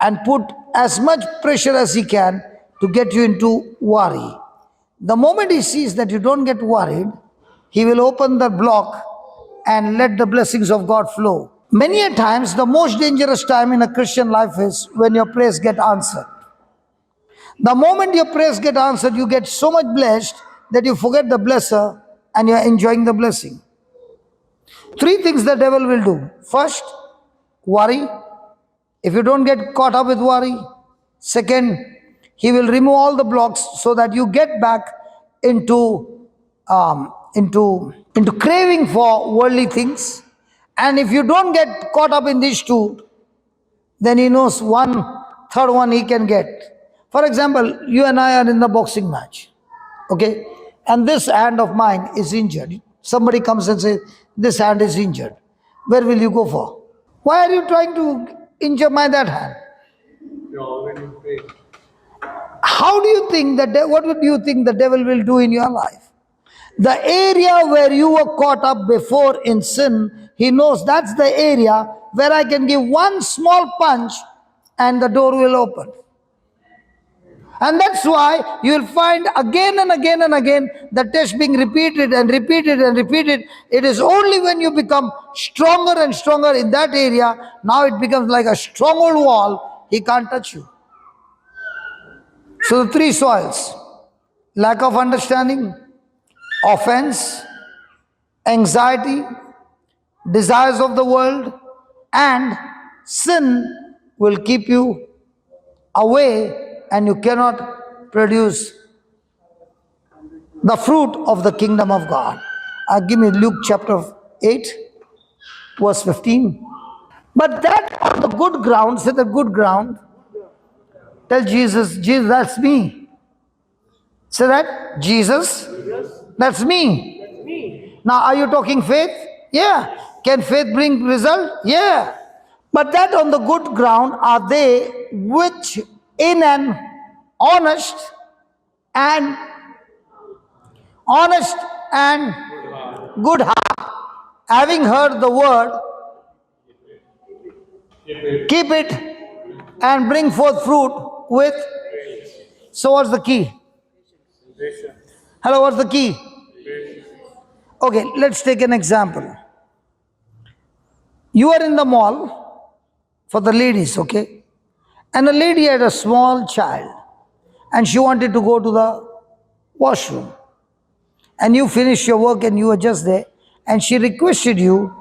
Speaker 1: and put as much pressure as he can to get you into worry. The moment he sees that you don't get worried, he will open the block and let the blessings of God flow. Many a times, the most dangerous time in a Christian life is when your prayers get answered. The moment your prayers get answered, you get so much blessed that you forget the blesser and you're enjoying the blessing. Three things the devil will do. First, worry. If you don't get caught up with worry. Second, he will remove all the blocks so that you get back into craving for worldly things. And if you don't get caught up in these two, then he knows one third one he can get. For example, you and I are in the boxing match, okay? And this hand of mine is injured. Somebody comes and says, this hand is injured. Where will you go for? Why are you trying to injure that hand?
Speaker 4: You're already in pain.
Speaker 1: How do you think that, what would you think the devil will do in your life? The area where you were caught up before in sin, he knows that's the area where I can give one small punch and the door will open. And that's why you will find again and again and again the test being repeated and repeated and repeated. It is only when you become stronger and stronger in that area, now it becomes like a stronghold wall, he can't touch you. So the three soils: lack of understanding, offense, anxiety, desires of the world, and sin will keep you away and you cannot produce the fruit of the kingdom of God. Give me Luke chapter 8, verse 15. But that on the good ground, say the good ground, tell Jesus, Jesus, that's me. Say that, Jesus, that's me. Now, are you talking faith? Yeah. Can faith bring result? Yeah. But that on the good ground are they which in an honest and honest and good heart, having heard the word, keep it and bring forth fruit with. So what's the key? Hello, what's the key? Okay, let's take an example. You are in the mall for the ladies, okay? And a lady had a small child and she wanted to go to the washroom. And you finished your work and you were just there and she requested you,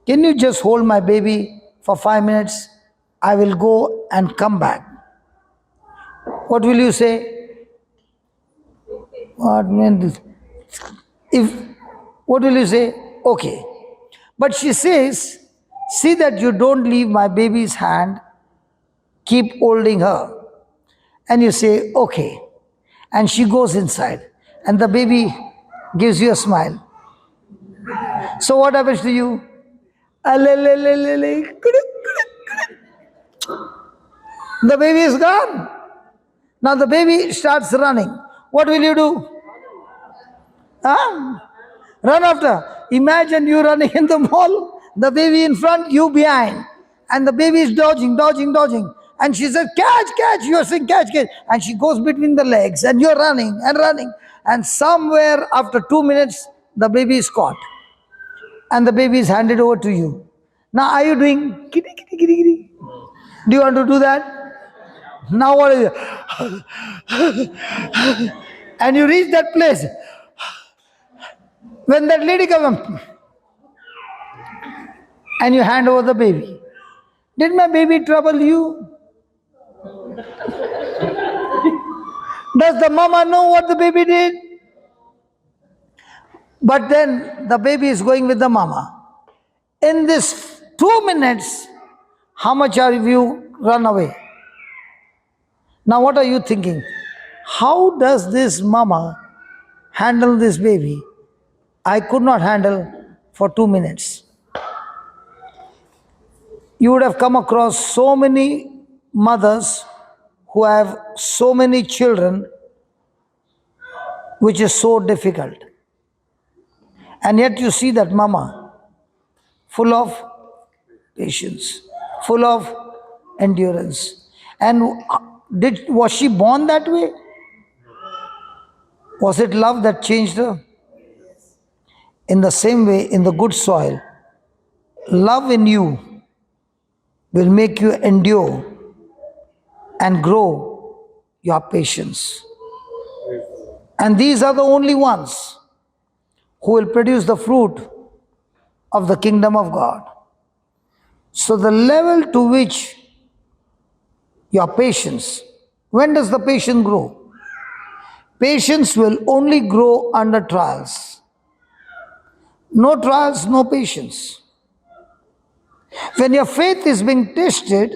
Speaker 1: can you just hold my baby for 5 minutes? I will go and come back. What will you say? What will you say? Okay. But she says, see that you don't leave my baby's hand, keep holding her. And you say, okay. And she goes inside and the baby gives you a smile. So what happens to you? The baby is gone. Now the baby starts running. What will you do? Huh? Run after. Imagine you running in the mall, the baby in front, you behind. And the baby is dodging. And she says, catch. You are saying, catch. And she goes between the legs and you're running. And somewhere after 2 minutes, the baby is caught. And the baby is handed over to you. Now are you doing kitty? Do you want to do that? Now what is it? And you reach that place. When that lady comes and you hand over the baby. Did my baby trouble you? Does the mama know what the baby did? But then the baby is going with the mama. In this 2 minutes, how much have you run away? Now what are you thinking? How does this mama handle this baby? I could not handle for 2 minutes. You would have come across so many mothers who have so many children, which is so difficult. And yet you see that mama, full of patience, full of endurance. And was she born that way? Was it love that changed her? In the same way, in the good soil, love in you will make you endure and grow your patience. And these are the only ones who will produce the fruit of the kingdom of God. So the level to which your patience, when does the patience grow? Patience will only grow under trials. No trials, no patience. When your faith is being tested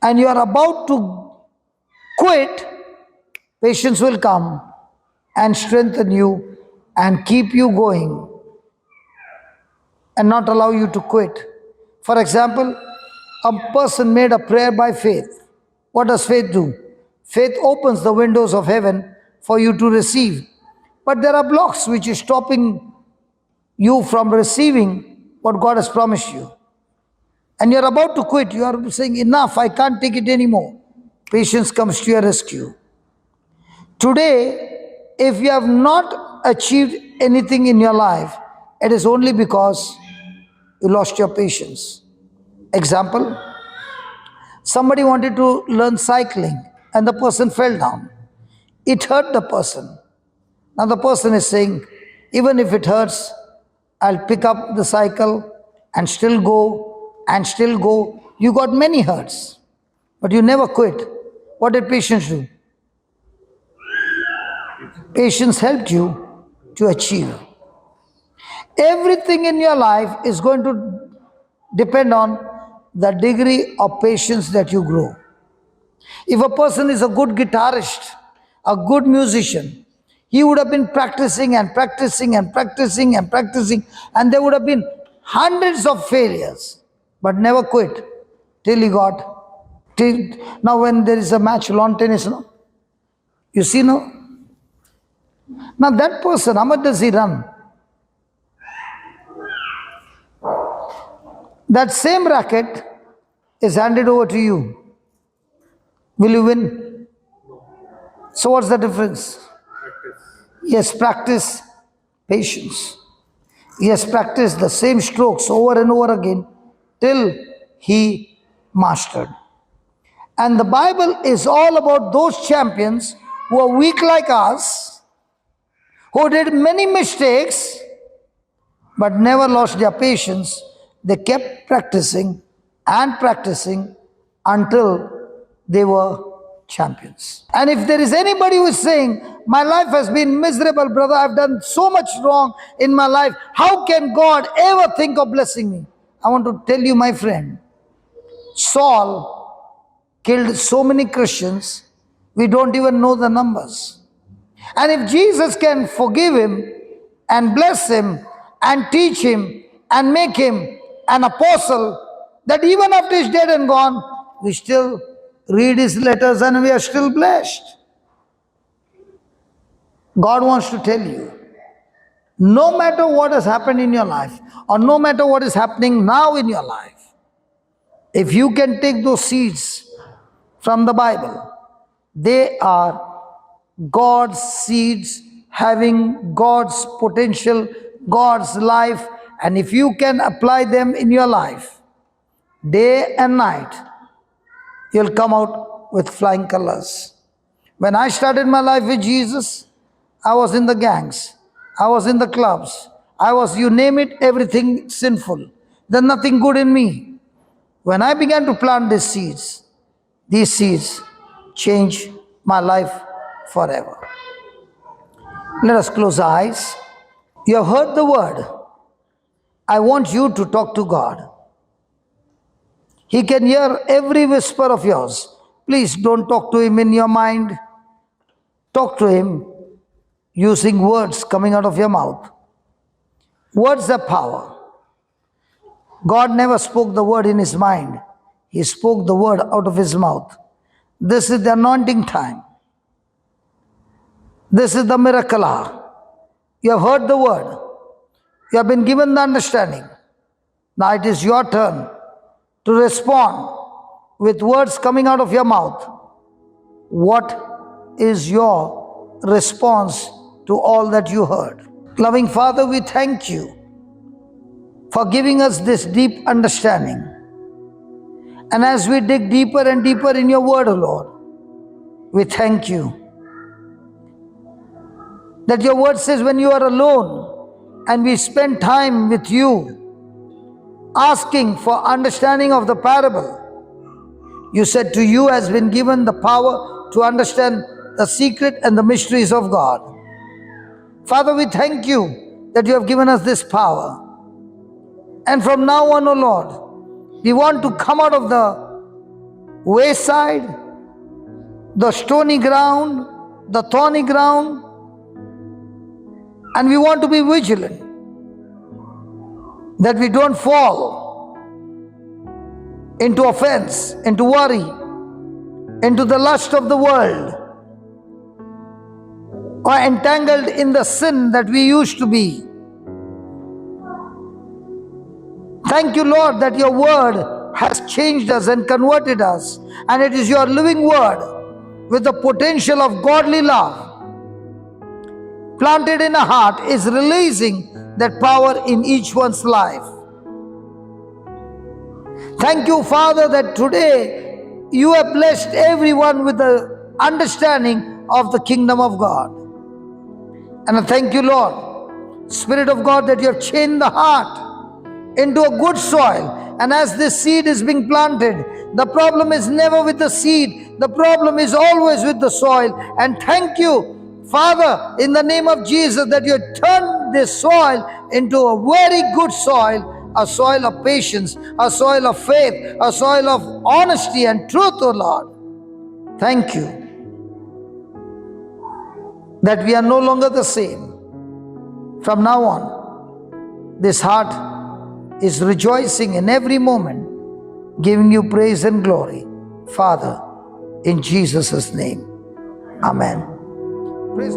Speaker 1: and you are about to quit, patience will come and strengthen you and keep you going and not allow you to quit. For example, a person made a prayer by faith. What does faith do? Faith opens the windows of heaven for you to receive. But there are blocks which is stopping you from receiving what God has promised you. And you're about to quit. You are saying, enough, I can't take it anymore. Patience comes to your rescue. Today, if you have not achieved anything in your life, it is only because you lost your patience. Example, somebody wanted to learn cycling and the person fell down. It hurt the person. Now the person is saying, even if it hurts, I'll pick up the cycle and still go and still go. You got many hurts, but you never quit. What did patience do? Patience helped you to achieve. Everything in your life is going to depend on the degree of patience that you grow. If a person is a good guitarist, a good musician, he would have been practicing and practicing and practicing and practicing, and there would have been hundreds of failures, but never quit till he got. Now, when there is a match, lawn tennis, no? You see, no? Now, that person, how much does he run? That same racket is handed over to you. Will you win? So what's the difference? Yes, practice patience. Yes, practice the same strokes over and over again till he mastered. And the Bible is all about those champions who are weak like us, who did many mistakes but never lost their patience. They kept practicing and practicing until they were champions. And if there is anybody who is saying, my life has been miserable, brother, I've done so much wrong in my life, how can God ever think of blessing me? I want to tell you, my friend, Saul killed so many Christians, we don't even know the numbers. And if Jesus can forgive him and bless him and teach him and make him an apostle, that even after he's dead and gone, we still read his letters and we are still blessed. God wants to tell you, no matter what has happened in your life, or no matter what is happening now in your life, if you can take those seeds from the Bible, they are God's seeds having God's potential, God's life, and if you can apply them in your life, day and night, you'll come out with flying colors. When I started my life with Jesus, I was in the gangs, I was in the clubs, I was, you name it, everything sinful. There's nothing good in me. When I began to plant these seeds changed my life forever. Let us close our eyes. You have heard the word. I want you to talk to God. He can hear every whisper of yours. Please don't talk to him in your mind. Talk to him using words coming out of your mouth. Words have power. God never spoke the word in his mind. He spoke the word out of his mouth. This is the anointing time. This is the miracle hour. You have heard the word. You have been given the understanding. Now it is your turn to respond with words coming out of your mouth. What is your response to all that you heard? Loving Father, we thank you for giving us this deep understanding. And as we dig deeper and deeper in your word, O Lord, we thank you that your word says when you are alone and we spend time with you asking for understanding of the parable, you said to you has been given the power to understand the secret and the mysteries of God. Father, we thank you that you have given us this power. And from now on, O Lord, we want to come out of the wayside, the stony ground, the thorny ground, and we want to be vigilant that we don't fall into offense, into worry, into the lust of the world, or entangled in the sin that we used to be. Thank you, Lord, that your word has changed us and converted us, and it is your living word with the potential of godly love planted in a heart is releasing that power in each one's life. Thank you, Father, that today you have blessed everyone with the understanding of the kingdom of God. And I thank you, Lord, Spirit of God, that you have changed the heart into a good soil. And as this seed is being planted, the problem is never with the seed. The problem is always with the soil. And thank you Father, in the name of Jesus, that you turn this soil into a very good soil, a soil of patience, a soil of faith, a soil of honesty and truth, O Lord. Thank you that we are no longer the same. From now on, this heart is rejoicing in every moment, giving you praise and glory. Father, in Jesus' name. Amen. Praise